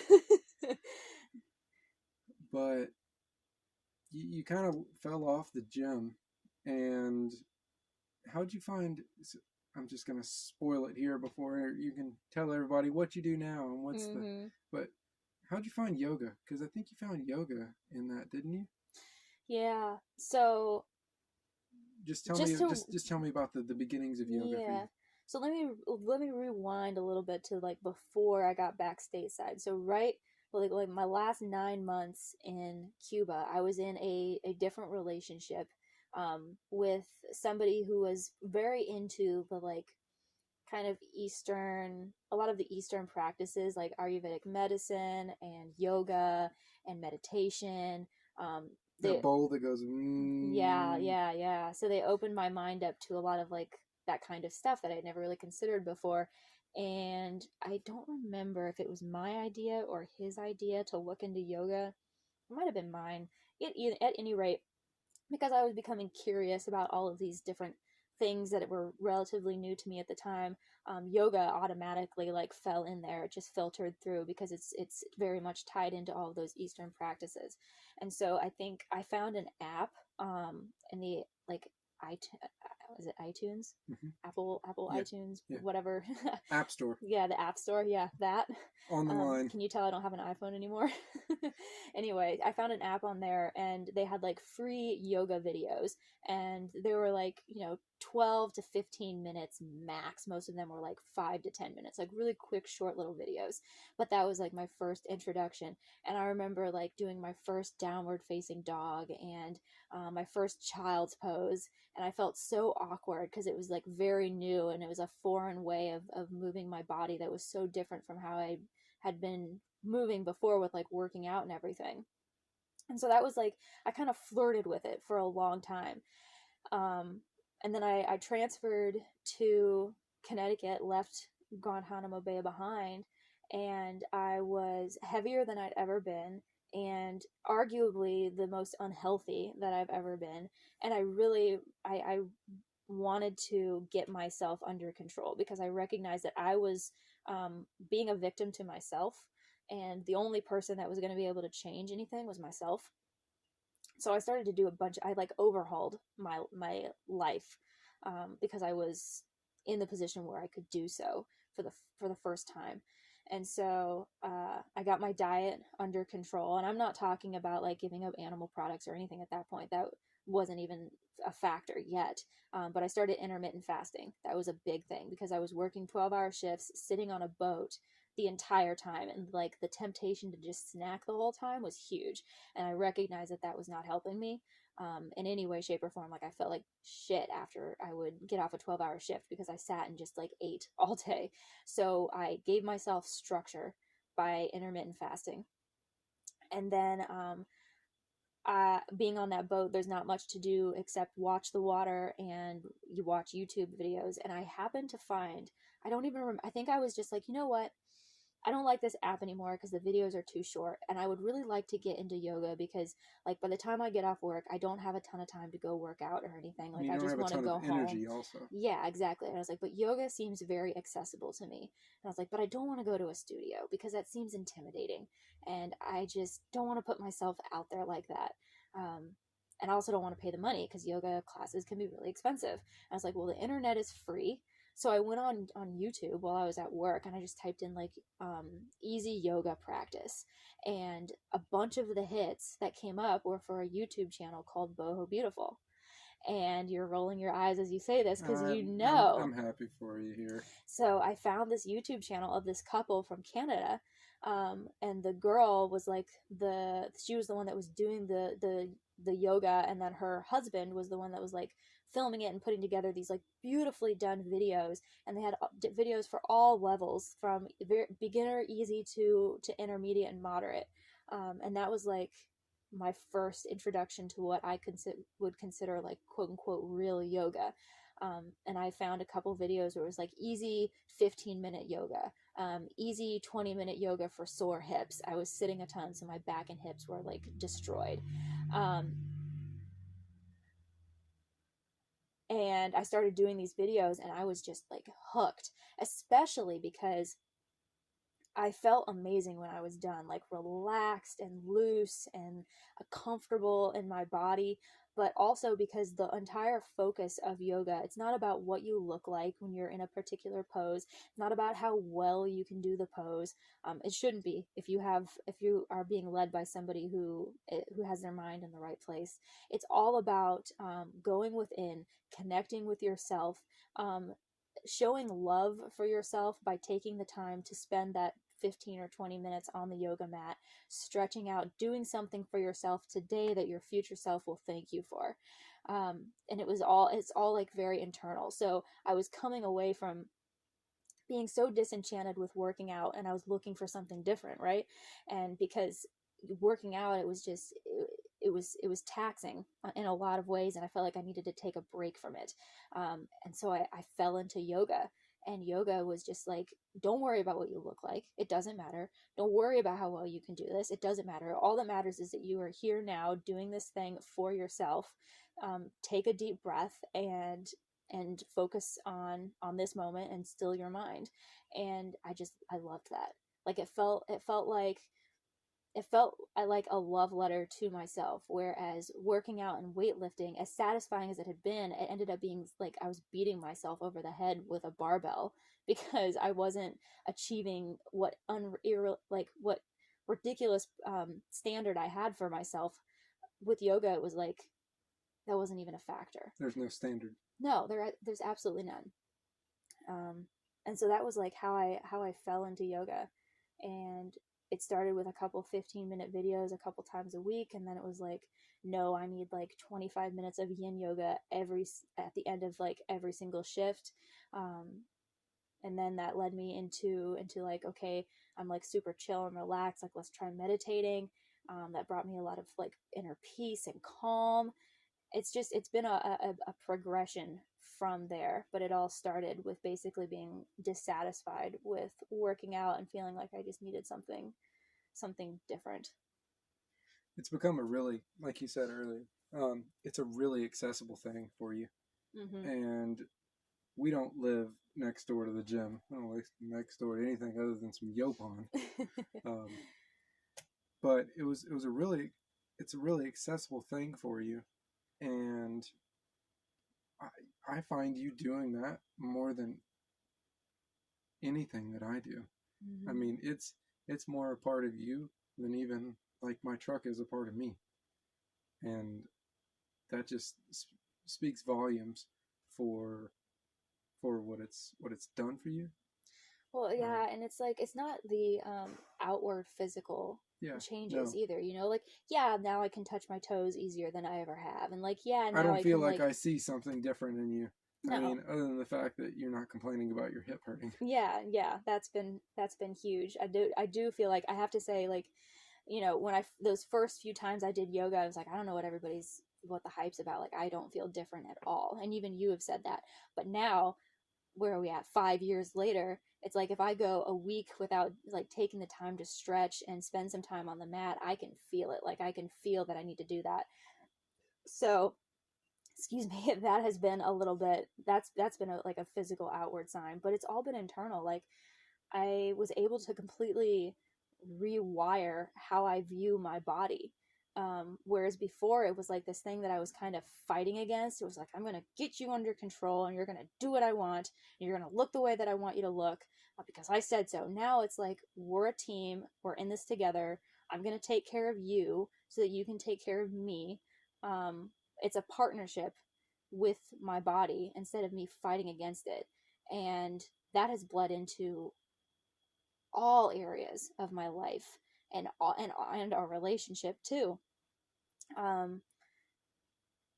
But you kind of fell off the gym, and how'd you find, I'm just going to spoil it here before you can tell everybody what you do now and what's but how'd you find yoga? Because I think you found yoga in that, didn't you? Yeah. So just tell me about the beginnings of yoga. Yeah. So let me rewind a little bit to like before I got back stateside. So like my last 9 months in Cuba, I was in a different relationship with somebody who was very into the like kind of a lot of the Eastern practices, like Ayurvedic medicine and yoga and meditation. That bowl that goes Yeah. So they opened my mind up to a lot of like that kind of stuff that I'd never really considered before. And I don't remember if it was my idea or his idea to look into yoga. It might have been mine. At any rate, because I was becoming curious about all of these different things that were relatively new to me at the time, yoga automatically like fell in there. It just filtered through because it's very much tied into all of those Eastern practices. And so I think I found an app in the like is it iTunes? Mm-hmm. Apple Yeah. iTunes, Yeah. whatever. App Store. Yeah, the App Store. Yeah, that. On the line. Can you tell I don't have an iPhone anymore? Anyway, I found an app on there and they had like free yoga videos, and they were like, 12 to 15 minutes max. Most of them were like 5 to 10 minutes, like really quick, short little videos. But that was like my first introduction. And I remember like doing my first downward facing dog and my first child's pose. And I felt so awkward because it was like very new and it was a foreign way of moving my body that was so different from how I had been moving before with like working out and everything. And so that was like, I kind of flirted with it for a long time. And then I transferred to Connecticut, left Guantanamo Bay behind, and I was heavier than I'd ever been, and arguably the most unhealthy that I've ever been. And I wanted to get myself under control because I recognized that I was being a victim to myself, and the only person that was going to be able to change anything was myself. So I started to do I like overhauled my life because I was in the position where I could do so for the first time. And so I got my diet under control, and I'm not talking about like giving up animal products or anything at that point. That wasn't even a factor yet. But I started intermittent fasting. That was a big thing because I was working 12-hour shifts, sitting on a boat the entire time, and like the temptation to just snack the whole time was huge. And I recognized that that was not helping me in any way, shape, or form. Like I felt like shit after I would get off a 12-hour shift because I sat and just like ate all day. So I gave myself structure by intermittent fasting. And then being on that boat, there's not much to do except watch the water and you watch YouTube videos. And I happened to find, I don't even remember, I think I was just like, you know what? I don't like this app anymore because the videos are too short. And I would really like to get into yoga because, like, by the time I get off work, I don't have a ton of time to go work out or anything. Like, You I don't just have a want to ton go of home. energy also. Yeah, exactly. And I was like, but yoga seems very accessible to me. And I was like, but I don't want to go to a studio because that seems intimidating. And I just don't want to put myself out there like that. And I also don't want to pay the money because yoga classes can be really expensive. And I was like, well, the internet is free. So I went on YouTube while I was at work and I just typed in like easy yoga practice. And a bunch of the hits that came up were for a YouTube channel called Boho Beautiful. And you're rolling your eyes as you say this because you know. I'm happy for you here. So I found this YouTube channel of this couple from Canada. And the girl was like she was the one that was doing the yoga, and then her husband was the one that was like filming it and putting together these like beautifully done videos. And they had videos for all levels, from beginner, easy to intermediate and moderate. And that was like my first introduction to what I would consider like quote unquote real yoga. And I found a couple videos where it was like easy 15-minute yoga, easy 20-minute yoga for sore hips. I was sitting a ton, so my back and hips were like destroyed. And I started doing these videos and I was just like hooked, especially because I felt amazing when I was done, like relaxed and loose and comfortable in my body. But also because the entire focus of yoga, it's not about what you look like when you're in a particular pose. It's not about how well you can do the pose. It shouldn't be if you are being led by somebody who has their mind in the right place. It's all about going within, connecting with yourself, showing love for yourself by taking the time to spend that 15 or 20 minutes on the yoga mat, stretching out, doing something for yourself today that your future self will thank you for. And it's all like very internal. So I was coming away from being so disenchanted with working out, and I was looking for something different, right? And because working out, it was taxing in a lot of ways, and I felt like I needed to take a break from it. And so I fell into yoga. And yoga was just like, don't worry about what you look like. It doesn't matter. Don't worry about how well you can do this. It doesn't matter. All that matters is that you are here now doing this thing for yourself. Take a deep breath and and focus on this moment and still your mind. And I loved that. Like it felt like a love letter to myself. Whereas working out and weightlifting, as satisfying as it had been, it ended up being like I was beating myself over the head with a barbell because I wasn't achieving what ridiculous standard I had for myself. With yoga, it was like that wasn't even a factor. There's no standard. No, there's absolutely none. And so that was like how I fell into yoga. And it started with a couple 15-minute videos a couple times a week, and then it was like, no, I need like 25 minutes of yin yoga at the end of like every single shift. And then that led me into like, okay, I'm like super chill and relaxed, like let's try meditating. That brought me a lot of like inner peace and calm. It's been a progression from there, but it all started with basically being dissatisfied with working out and feeling like I just needed something different. It's become a really, like you said earlier, it's a really accessible thing for you. Mm-hmm. And we don't live next door to the gym. I don't live next door to anything other than some Yopon. But it's a really accessible thing for you. And I find you doing that more than anything that I do. Mm-hmm. I mean, it's more a part of you than even like my truck is a part of me. And that just speaks volumes for what it's done for you. Well, yeah, and it's like it's not the outward physical changes either, you know, like yeah, now I can touch my toes easier than I ever have, and like yeah, now I don't feel can, like I see something different in you. No. I mean, other than the fact that you're not complaining about your hip hurting. Yeah, that's been huge. I do feel like I have to say, like, you know, when those first few times I did yoga, I was like, I don't know what the hype's about. Like, I don't feel different at all. And even you have said that. But now, where are we at 5 years later? It's like if I go a week without like taking the time to stretch and spend some time on the mat, I can feel it. Like I can feel that I need to do that. So, excuse me, that has been a little bit, that's been like a physical outward sign, but it's all been internal. Like I was able to completely rewire how I view my body. Whereas before it was like this thing that I was kind of fighting against. It was like, I'm going to get you under control and you're going to do what I want. And you're going to look the way that I want you to look because I said so. Now it's like, we're a team. We're in this together. I'm going to take care of you so that you can take care of me. It's a partnership with my body instead of me fighting against it. And that has bled into all areas of my life and our relationship too.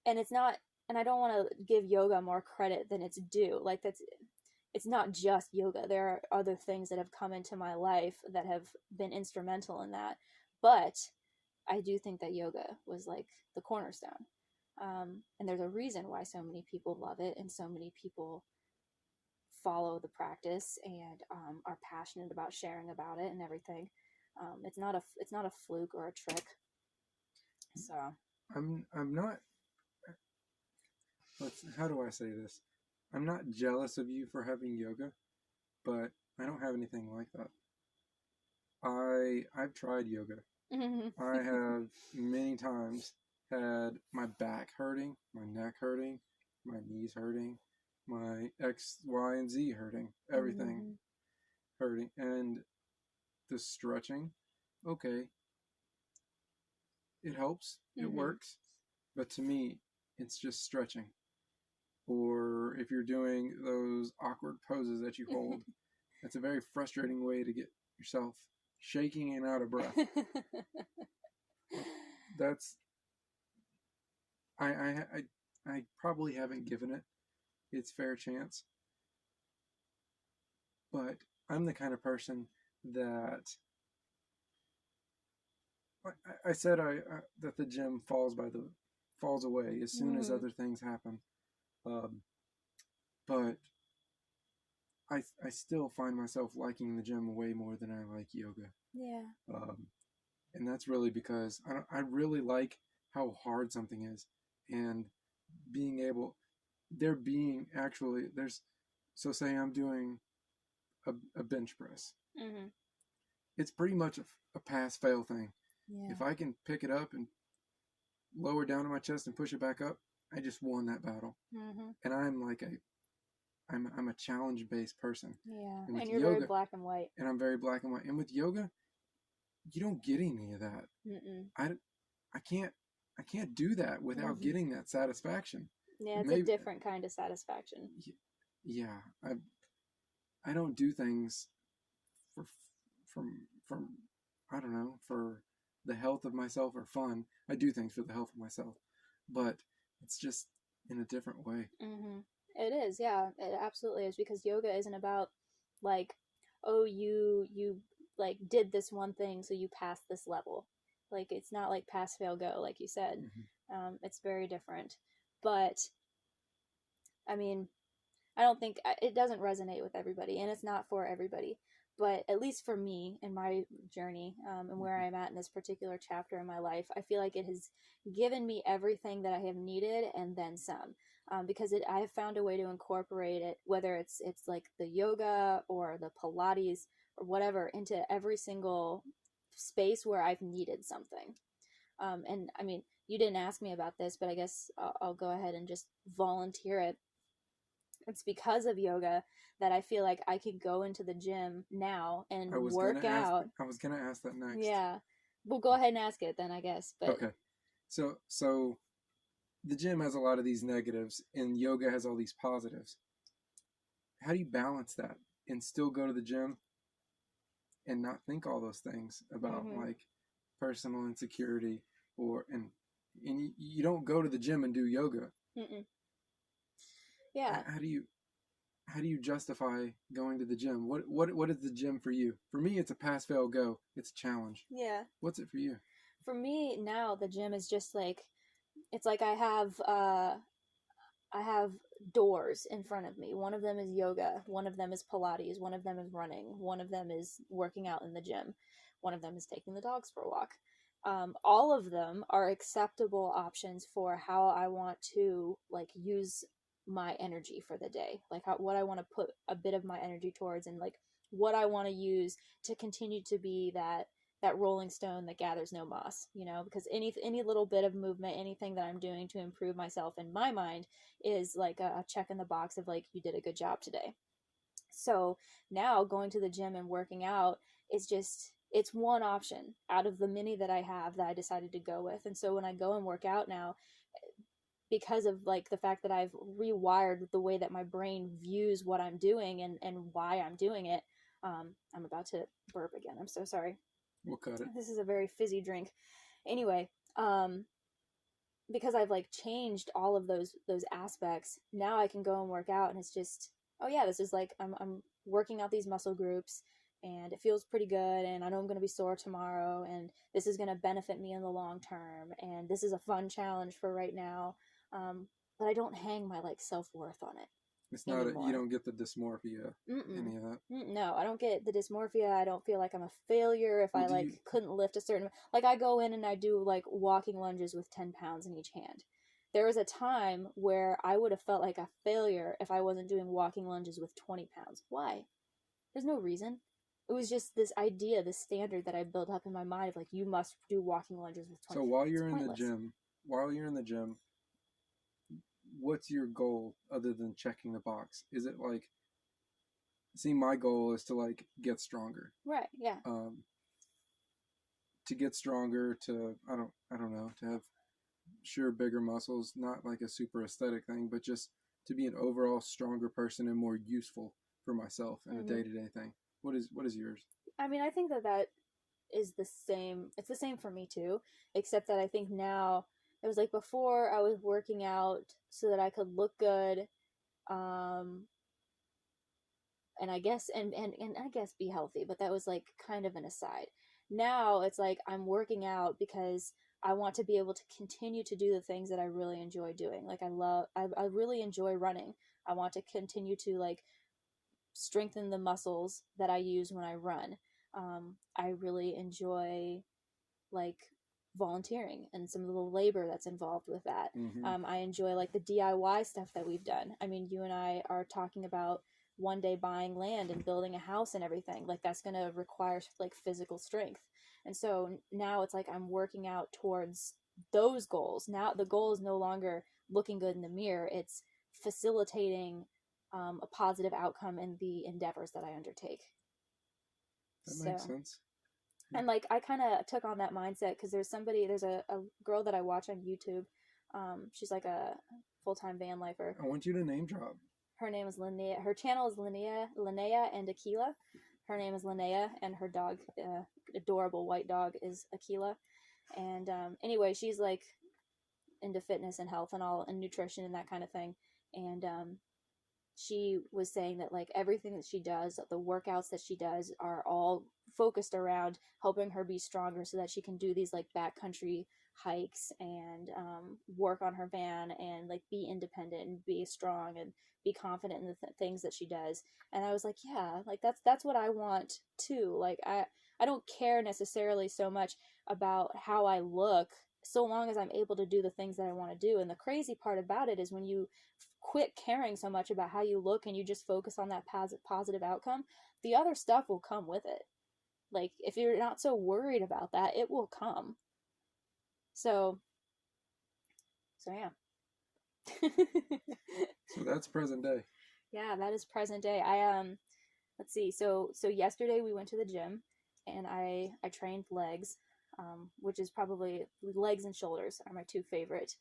And it's not, and I don't want to give yoga more credit than it's due. Like it's not just yoga. There are other things that have come into my life that have been instrumental in that. But I do think that yoga was like the cornerstone. And there's a reason why so many people love it and so many people follow the practice and are passionate about sharing about it and everything. It's not a fluke or a trick. So I'm not. How do I say this? I'm not jealous of you for having yoga, but I don't have anything like that. I've tried yoga. I have many times had my back hurting, my neck hurting, my knees hurting, my X, Y, and Z hurting, everything hurting. And the stretching, okay, it helps, it works, but to me, it's just stretching. Or if you're doing those awkward poses that you hold, that's a very frustrating way to get yourself shaking and out of breath. That's I probably haven't given it its fair chance, but I'm the kind of person that I said that the gym falls away as soon as other things happen, but I still find myself liking the gym way more than I like yoga. Yeah. And that's really because I really like how hard something is, and being able, there being actually there's so say I'm doing a bench press. Mm-hmm. It's pretty much a pass fail thing. Yeah. If I can pick it up and lower down on my chest and push it back up, I just won that battle. Mm-hmm. And I'm a challenge based person. Yeah. And with And you're yoga, very black and white. and I'm very black and white. And with yoga, you don't get any of that. Mm-mm. I can't do that without Mm-hmm. getting that satisfaction. Yeah, it's Maybe, a different kind of satisfaction. yeah, I don't do things for from I don't know, for the health of myself or fun. I do things for the health of myself, but it's just in a different way. Mm-hmm. It is, yeah, it absolutely is, because yoga isn't about like, oh, you like did this one thing, so you passed this level. Like it's not like pass fail go, like you said. Mm-hmm. It's very different. But I mean, I don't think it doesn't resonate with everybody, and it's not for everybody. But at least for me in my journey, and where Mm-hmm. I'm at in this particular chapter in my life, I feel like it has given me everything that I have needed and then some. Because I have found a way to incorporate it, whether it's like the yoga or the Pilates or whatever, into every single space where I've needed something. And I mean, you didn't ask me about this, but I guess I'll go ahead and just volunteer it. It's because of yoga that I feel like I could go into the gym now and work out. I was gonna ask that next. Yeah. Well, go ahead and ask it then, I guess. But Okay. So the gym has a lot of these negatives and yoga has all these positives. How do you balance that and still go to the gym and not think all those things about mm-hmm. like personal insecurity and you don't go to the gym and do yoga. Mm-mm. Yeah. How do you justify going to the gym? What is the gym for you? For me, it's a pass fail go. It's a challenge. Yeah. What's it for you? For me now, the gym is just like, it's like I have doors in front of me. One of them is yoga, one of them is Pilates, one of them is running, one of them is working out in the gym, one of them is taking the dogs for a walk. All of them are acceptable options for how I want to like use my energy for the day, like what I want to put a bit of my energy towards, and like what I want to use to continue to be that rolling stone that gathers no moss, because any little bit of movement, anything that I'm doing to improve myself in my mind is like a check in the box of like, you did a good job today. So now going to the gym and working out is just, it's one option out of the many that I have that I decided to go with. And so when I go and work out now, because of like the fact that I've rewired the way that my brain views what I'm doing and why I'm doing it. I'm about to burp again. I'm so sorry. We'll cut it. This is a very fizzy drink. Anyway, because I've like changed all of those aspects, now I can go and work out, and it's just, oh yeah, this is like I'm working out these muscle groups, and it feels pretty good, and I know I'm going to be sore tomorrow, and this is going to benefit me in the long term, and this is a fun challenge for right now. But I don't hang my like self-worth on it. It's not you don't get the dysmorphia, Mm-mm. any of that. No, I don't get the dysmorphia. I don't feel like I'm a failure if I like couldn't lift a certain, like I go in and I do like walking lunges with 10 pounds in each hand. There was a time where I would have felt like a failure if I wasn't doing walking lunges with 20 pounds. Why? There's no reason. It was just this idea, this standard that I built up in my mind of like, you must do walking lunges with 20. So while you're in the gym, what's your goal other than checking the box? Is it like, see, my goal is to like get stronger. Right. Yeah. To get stronger, to I don't know, to have bigger muscles, not like a super aesthetic thing, but just to be an overall stronger person and more useful for myself in a day-to-day thing. What is yours? I mean, I think that is the same. It's the same for me too, except that I think now, it was like before I was working out so that I could look good, and I guess and I guess be healthy, but that was like kind of an aside. Now it's like I'm working out because I want to be able to continue to do the things that I really enjoy doing. Like I really enjoy running. I want to continue to like strengthen the muscles that I use when I run. I really enjoy like volunteering and some of the labor that's involved with that. Mm-hmm. I enjoy like the DIY stuff that we've done. I mean, you and I are talking about one day buying land and building a house and everything. Like that's going to require like physical strength. And so now it's like I'm working out towards those goals. Now the goal is no longer looking good in the mirror, it's facilitating a positive outcome in the endeavors that I undertake. That makes So, sense. and like I kind of took on that mindset because there's a girl that I watch on YouTube. She's like a full-time van lifer. I want you to name drop. Her name is Linnea. Her channel is Linnea and Aquila. Her name is Linnea, and her dog, adorable white dog, is Aquila. And anyway, she's like into fitness and health and all, and nutrition and that kind of thing. And she was saying that like everything that she does, the workouts that she does, are all focused around helping her be stronger so that she can do these like backcountry hikes and work on her van and like be independent and be strong and be confident in the things that she does. And I was like, yeah, like that's what I want too. Like I don't care necessarily so much about how I look, so long as I'm able to do the things that I want to do. And the crazy part about it is when you quit caring so much about how you look and you just focus on that positive outcome, the other stuff will come with it. Like if you're not so worried about that, it will come. So yeah. So that's present day. Yeah, that is present day. I let's see. So yesterday we went to the gym and I trained legs, which is probably legs and shoulders are my two favorite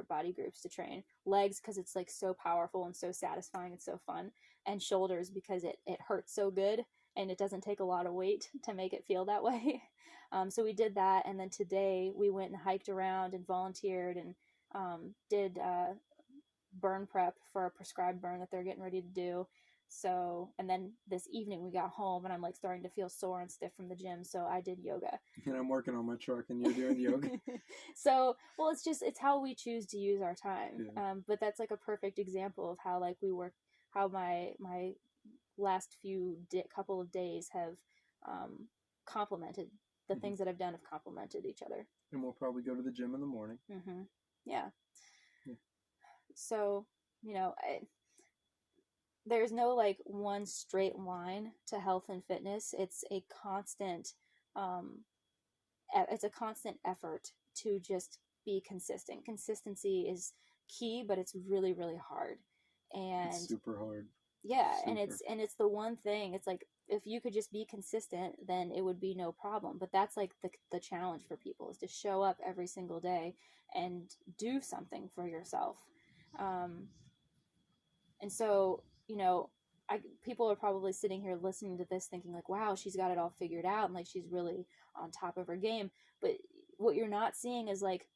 body groups to train. Legs because it's like so powerful and so satisfying and so fun, and shoulders because it hurts so good and it doesn't take a lot of weight to make it feel that way. So we did that, and then today we went and hiked around and volunteered and did burn prep for a prescribed burn that they're getting ready to do. So, and then this evening we got home and I'm like starting to feel sore and stiff from the gym. So I did yoga. And I'm working on my truck and you're doing yoga. So, well, it's how we choose to use our time. Yeah. But that's like a perfect example of how like we work, how my last couple of days have complemented the things that I've done have complemented each other. And we'll probably go to the gym in the morning. Mm-hmm. Yeah. So, there's no like one straight line to health and fitness. It's a constant effort to just be consistent. Consistency is key, but it's really, really hard. And it's super hard. Yeah, super. and it's the one thing. It's like if you could just be consistent, then it would be no problem. But that's like the challenge for people, is to show up every single day and do something for yourself. And so, people are probably sitting here listening to this thinking like, wow, she's got it all figured out and like she's really on top of her game. But what you're not seeing is like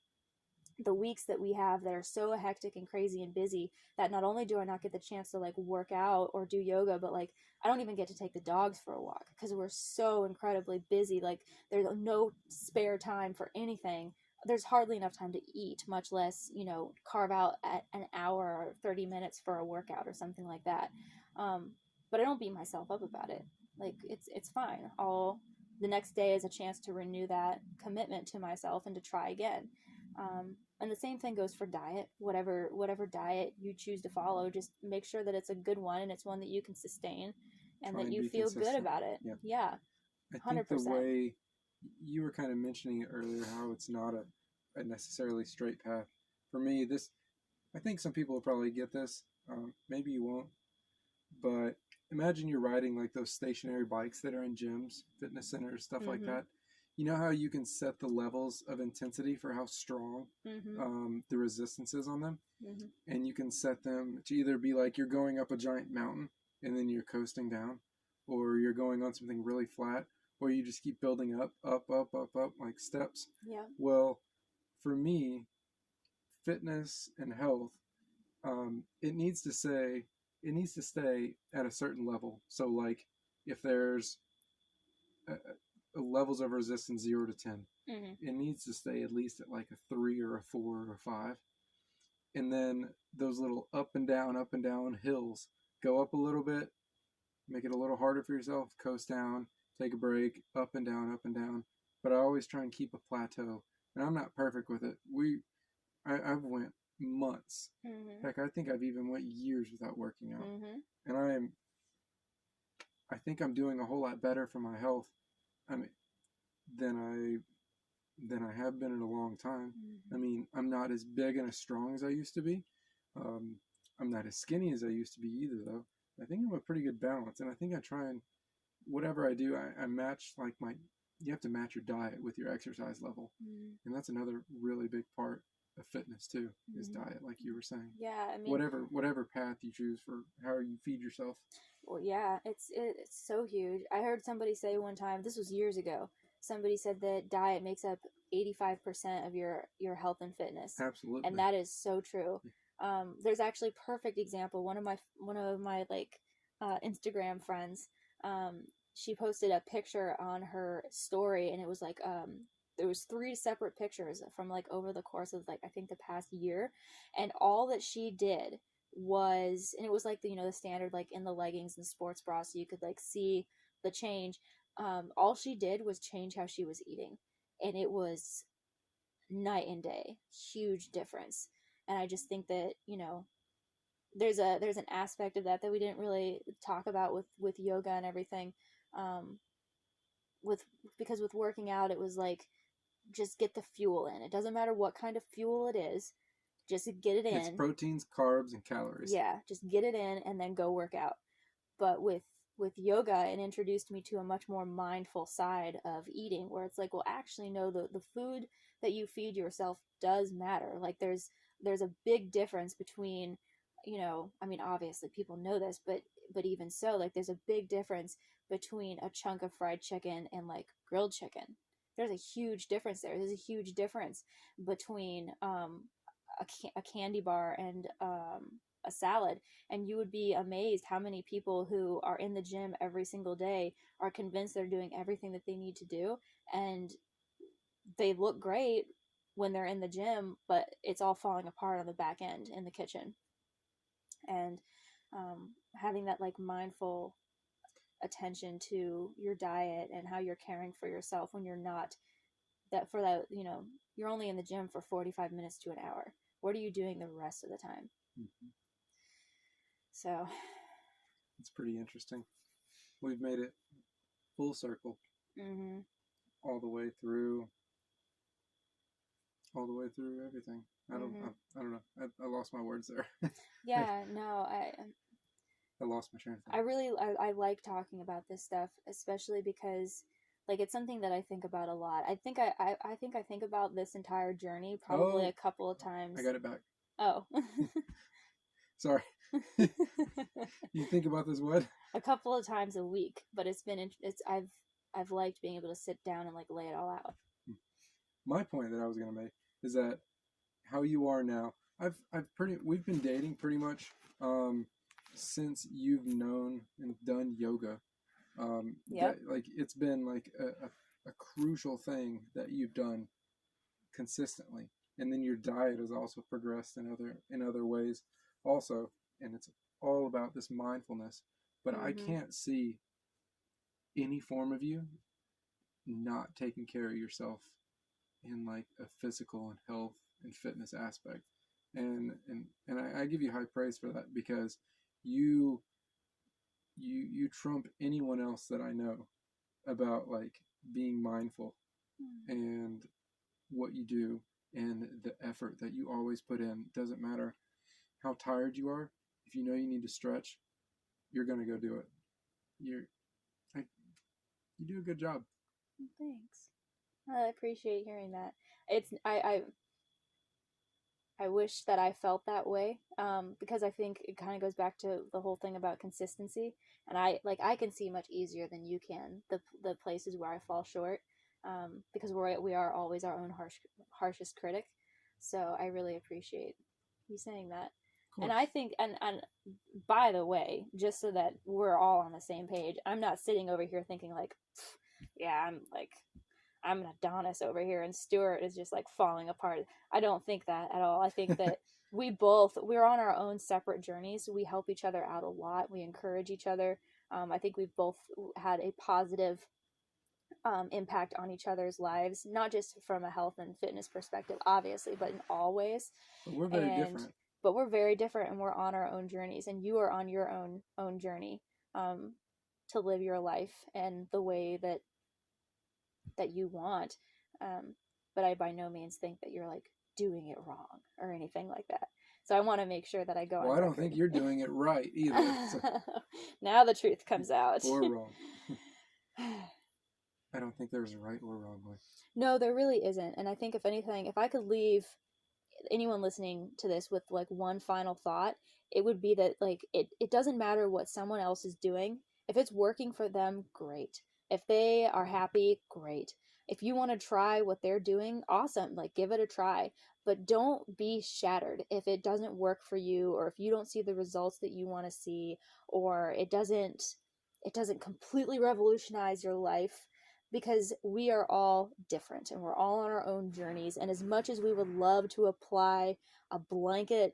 the weeks that we have that are so hectic and crazy and busy that not only do I not get the chance to like work out or do yoga, but like I don't even get to take the dogs for a walk because we're so incredibly busy. Like there's no spare time for anything. There's hardly enough time to eat, much less, carve out at an hour or 30 minutes for a workout or something like that. But I don't beat myself up about it. Like it's fine. The next day is a chance to renew that commitment to myself and to try again. And the same thing goes for diet. Whatever diet you choose to follow, just make sure that it's a good one and it's one that you can sustain and that you feel good about it. Yeah. I think 100%. The way you were kind of mentioning it earlier, how it's not a necessarily straight path. For me, I think some people will probably get this. Maybe you won't. But imagine you're riding like those stationary bikes that are in gyms, fitness centers, stuff like that. You know how you can set the levels of intensity for how strong the resistance is on them? And you can set them to either be like you're going up a giant mountain and then you're coasting down, or you're going on something really flat, or you just keep building up, like steps. Yeah. Well, for me, fitness and health, it needs to stay at a certain level. So like if there's levels of resistance 0 to 10, it needs to stay at least at like a 3 or a 4 or a 5. And then those little up and down hills, go up a little bit, make it a little harder for yourself, coast down, take a break, up and down, but I always try and keep a plateau. And I'm not perfect with it. I've went months. Mm-hmm. Heck, I think I've even went years without working out. Mm-hmm. And I think I'm doing a whole lot better for my health. I mean, than I have been in a long time. I Mm-hmm. mean, I'm not as big and as strong as I used to be. Um, I'm not as skinny as I used to be either, though. I think I'm a pretty good balance, and I think I try and whatever I do, I match like my. You have to match your diet with your exercise level, Mm-hmm. and that's another really big part of fitness too. Is Mm-hmm. diet, like you were saying. Yeah, I mean, Whatever path you choose for how you feed yourself. well, yeah, it's so huge. I heard somebody say one time, this was years ago. Somebody said that diet makes up 85% of your health and fitness, and Absolutely. that is so true. There's actually perfect example. One of my like Instagram friends, she posted a picture on her story, and it was like there was three separate pictures from like over the course of like I think the past year, and all that she did was, and it was like the standard like in the leggings and sports bra, so you could like see the change. All she did was change how she was eating, and it was night and day, huge difference. And I just think that there's an aspect of that we didn't really talk about with yoga and everything. Um with because with working out, it was like just get the fuel in. It doesn't matter what kind of fuel it is, just get it It's in. proteins, carbs, and calories. Yeah, just get it in and then go work out. But with yoga, it introduced me to a much more mindful side of eating, where it's like, well, actually no, the food that you feed yourself does matter. Like there's a big difference between, I mean, obviously people know this, but even so, like there's a big difference between a chunk of fried chicken and like grilled chicken. There's a huge difference there. There's a huge difference between a candy bar and a salad. And you would be amazed how many people who are in the gym every single day are convinced they're doing everything that they need to do, and they look great when they're in the gym, but it's all falling apart on the back end in the kitchen. And having that like mindful attention to your diet and how you're caring for yourself when you're not that for that you're only in the gym for 45 minutes to an hour. What are you doing the rest of the time? Mm-hmm. So It's pretty interesting. We've made it full circle mm-hmm. all the way through, all the way through everything. Mm-hmm. I don't know. I lost my words there. I, Yeah, no, I lost my train of I thought. really I like talking about this stuff, especially because like it's something that I think about a lot. I think about this entire journey probably a Oh, couple of I times. got it back. Oh. Sorry. You think about this what? A couple of times a week, but I've liked being able to sit down and like lay it all out. My point that I was going to make is that how you are now. We've been dating pretty much since you've known and done yoga. Yep. That like it's been like a crucial thing that you've done consistently, and then your diet has also progressed in other ways also, and it's all about this mindfulness. But I Mm-hmm. can't see any form of you not taking care of yourself in like a physical and health and fitness aspect, and I give you high praise for that because you you trump anyone else that I know about like being mindful and what you do and the effort that you always put in. Doesn't matter how tired you are. If you know you need to stretch, you're gonna go do it. You're I, you do a good job. Thanks. I appreciate hearing that. It's I wish that I felt that way, because I think it kind of goes back to the whole thing about consistency. And I can see much easier than you can the places where I fall short, because we are always our own harshest critic. So I really appreciate you saying that. Of And course. I think, and by the way, just so that we're all on the same page, I'm not sitting over here thinking like, yeah, I'm an Adonis over here and Stuart is just like falling apart. I don't think that at all. I think that we're on our own separate journeys. We help each other out a lot. We encourage each other. I think we've both had a positive impact on each other's lives, not just from a health and fitness perspective, obviously, but in all ways. But we're very different. But we're very different, and we're on our own journeys, and you are on your own journey to live your life and the way that you want. But I by no means think that you're like doing it wrong or anything like that. So I want to make sure that I go on I don't think you're doing it right either. So. Now the truth comes out. Or wrong. I don't think there's a right or wrong way. No, there really isn't. And I think if anything, if I could leave anyone listening to this with like one final thought, it would be that like it doesn't matter what someone else is doing. If it's working for them, great. If they are happy, great. If you want to try what they're doing, awesome. Like give it a try. But don't be shattered if it doesn't work for you, or if you don't see the results that you want to see, or it doesn't completely revolutionize your life, because we are all different and we're all on our own journeys. And as much as we would love to apply a blanket,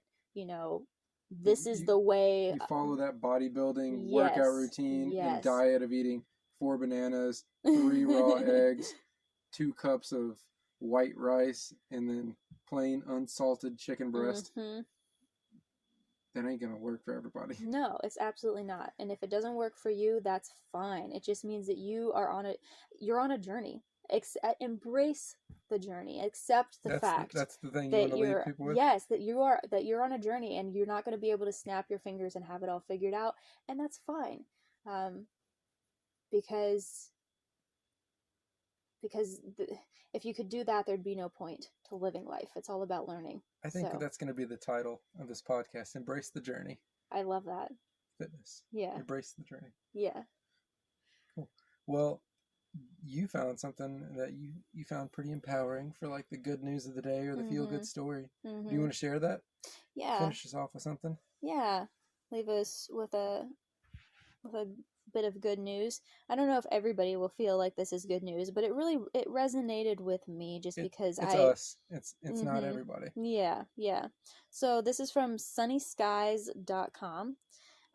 this is the way you follow that bodybuilding yes, workout routine and diet of eating 4 bananas, 3 raw eggs, 2 cups of white rice, and then plain unsalted chicken breast. Mm-hmm. That ain't gonna work for everybody. No, it's absolutely not. And if it doesn't work for you, that's fine. It just means that you're on a journey. Embrace the journey. Accept the fact that's the thing you want to leave people with. Yes, that you're on a journey, and you're not going to be able to snap your fingers and have it all figured out, and that's fine. Because if you could do that, there'd be no point to living life. It's all about learning. I think that's going to be the title of this podcast. Embrace the journey. I love that. Fitness. Yeah. Embrace the journey. Yeah. Cool. Well, you found something that you found pretty empowering for like the good news of the day or the feel-good story. Mm-hmm. Do you want to share that? Yeah. Finish us off with something? Yeah. Leave us with a bit of good news. I don't know if everybody will feel like this is good news, but it resonated with me just because it's us. It's not everybody. Yeah. So this is from sunnyskies.com.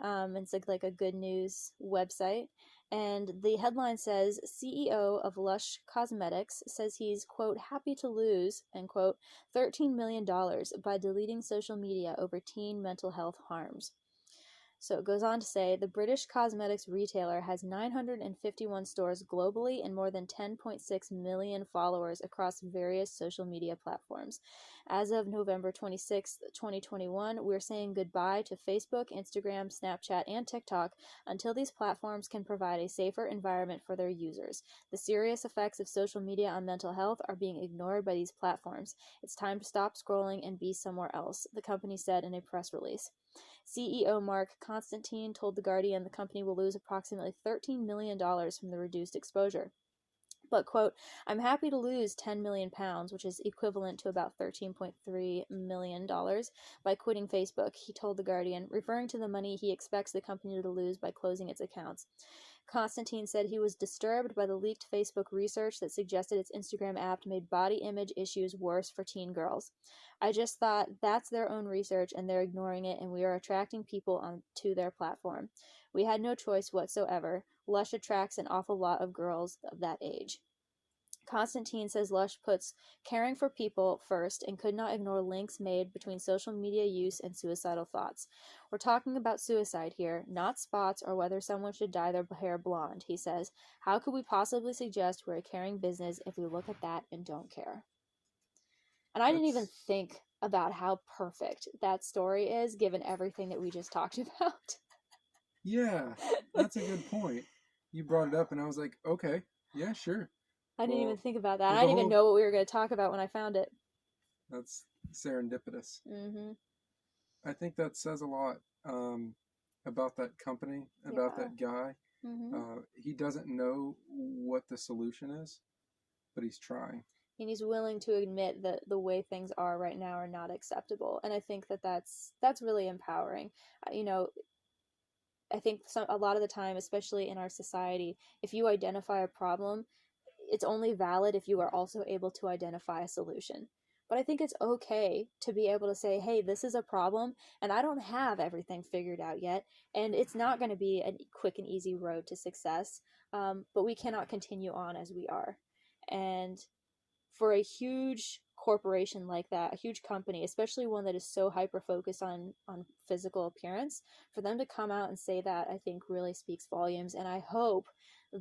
It's like a good news website. And the headline says, CEO of Lush Cosmetics says he's, quote, happy to lose, end quote, $13 million by deleting social media over teen mental health harms. So it goes on to say, the British cosmetics retailer has 951 stores globally and more than 10.6 million followers across various social media platforms. As of November 26, 2021, we're saying goodbye to Facebook, Instagram, Snapchat, and TikTok until these platforms can provide a safer environment for their users. The serious effects of social media on mental health are being ignored by these platforms. It's time to stop scrolling and be somewhere else, the company said in a press release. CEO Mark Constantine told The Guardian the company will lose approximately $13 million from the reduced exposure. But, quote, I'm happy to lose 10 million pounds, which is equivalent to about $13.3 million, by quitting Facebook, he told The Guardian, referring to the money he expects the company to lose by closing its accounts. Constantine said he was disturbed by the leaked Facebook research that suggested its Instagram app made body image issues worse for teen girls. I just thought that's their own research and they're ignoring it, and we are attracting people onto their platform. We had no choice whatsoever. Lush attracts an awful lot of girls of that age. Constantine says Lush puts caring for people first and could not ignore links made between social media use and suicidal thoughts. We're talking about suicide here, not spots or whether someone should dye their hair blonde, he says. How could we possibly suggest we're a caring business if we look at that and don't care? And I didn't even think about how perfect that story is, given everything that we just talked about. Yeah, that's a good point. You brought it up and I was like, okay, yeah, sure. I didn't even think about that. I didn't even know what we were going to talk about when I found it. That's serendipitous. Mm-hmm. I think that says a lot about that company, about that guy. Mm-hmm. He doesn't know what the solution is, but he's trying. And he's willing to admit that the way things are right now are not acceptable. And I think that's really empowering. I think a lot of the time, especially in our society, if you identify a problem, it's only valid if you are also able to identify a solution. But I think it's okay to be able to say, hey, this is a problem, and I don't have everything figured out yet, and it's not going to be a quick and easy road to success, but we cannot continue on as we are. And for a huge corporation like that, a huge company, especially one that is so hyper focused on physical appearance, for them to come out and say that, I think really speaks volumes. And I hope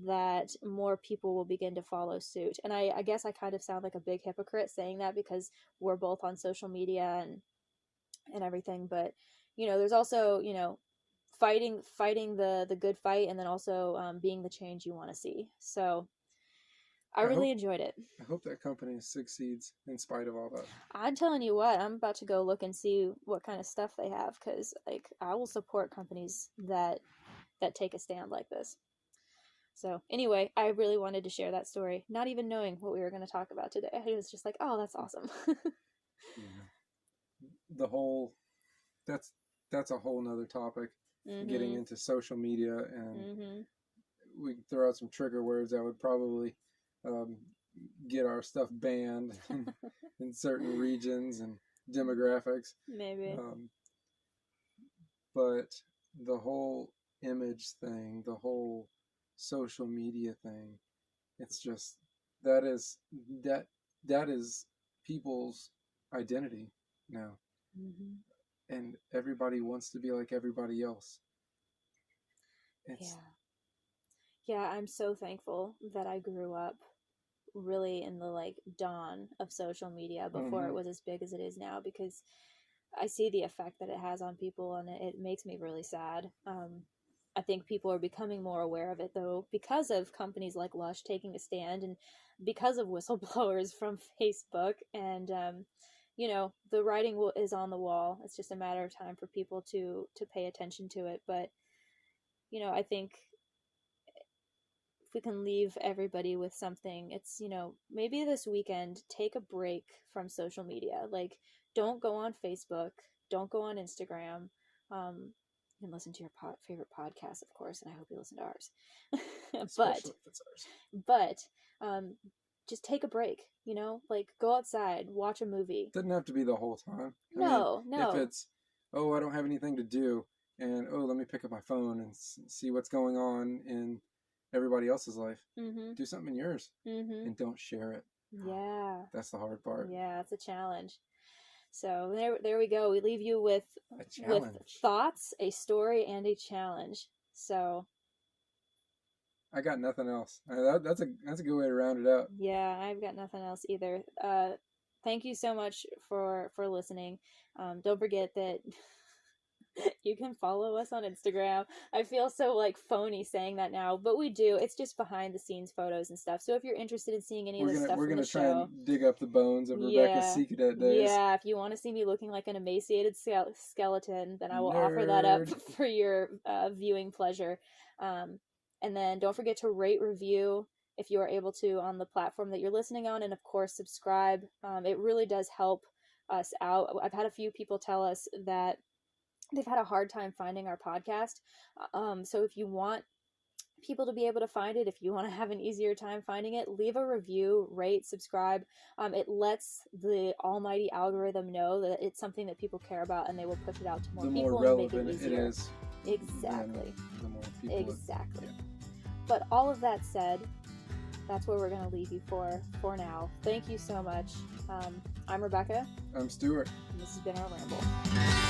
that more people will begin to follow suit. And I guess I kind of sound like a big hypocrite saying that because we're both on social media and everything, but there's also fighting the good fight, and then also being the change you want to see. So I really enjoyed it. I hope that company succeeds in spite of all that. I'm telling you what, I'm about to go look and see what kind of stuff they have, because I will support companies that take a stand like this. So anyway, I really wanted to share that story, not even knowing what we were going to talk about today. I was just like, oh, that's awesome. The whole, that's a whole nother topic, getting into social media, and we can throw out some trigger words that would probably get our stuff banned in certain regions and demographics. Maybe. But the whole image thing, the whole social media thing, it's just that is people's identity now. And everybody wants to be like everybody else. Yeah, I'm so thankful that I grew up really in the dawn of social media before it was as big as it is now, because I see the effect that it has on people, and it makes me really sad. I think people are becoming more aware of it, though, because of companies like Lush taking a stand, and because of whistleblowers from Facebook, and the writing is on the wall. It's just a matter of time for people to pay attention to it. But I think if we can leave everybody with something, it's maybe this weekend, take a break from social media. Don't go on Facebook, don't go on Instagram. You can listen to your favorite podcast, of course, and I hope you listen to ours. Especially if it's ours. But just take a break, go outside, watch a movie. Doesn't have to be the whole time. No. If it's, I don't have anything to do, and let me pick up my phone and see what's going on in everybody else's life. Do something in yours, and don't share it. Yeah, that's the hard part. Yeah, it's a challenge. So there we go. We leave you with thoughts, a story, and a challenge. So I got nothing else. That's a good way to round it out. Yeah, I've got nothing else either. Thank you so much for listening. Don't forget that you can follow us on Instagram. I feel so phony saying that now, but we do. It's just behind the scenes photos and stuff. So if you're interested in seeing any of the stuff we're from gonna the try show, and dig up the bones of Rebecca's Sea Cadet days. Yeah, if you want to see me looking like an emaciated skeleton, then I will offer that up for your viewing pleasure. And then don't forget to rate, review if you are able to on the platform that you're listening on, and of course subscribe. It really does help us out. I've had a few people tell us that they've had a hard time finding our podcast. So if you want people to be able to find it, if you want to have an easier time finding it, leave a review, rate, subscribe. It lets the almighty algorithm know that it's something that people care about, and they will push it out to more people and make it easier. It is. Exactly. The more people. Exactly. Yeah. But all of that said, that's where we're going to leave you for now. Thank you so much. I'm Rebecca. I'm Stuart. And this has been our ramble.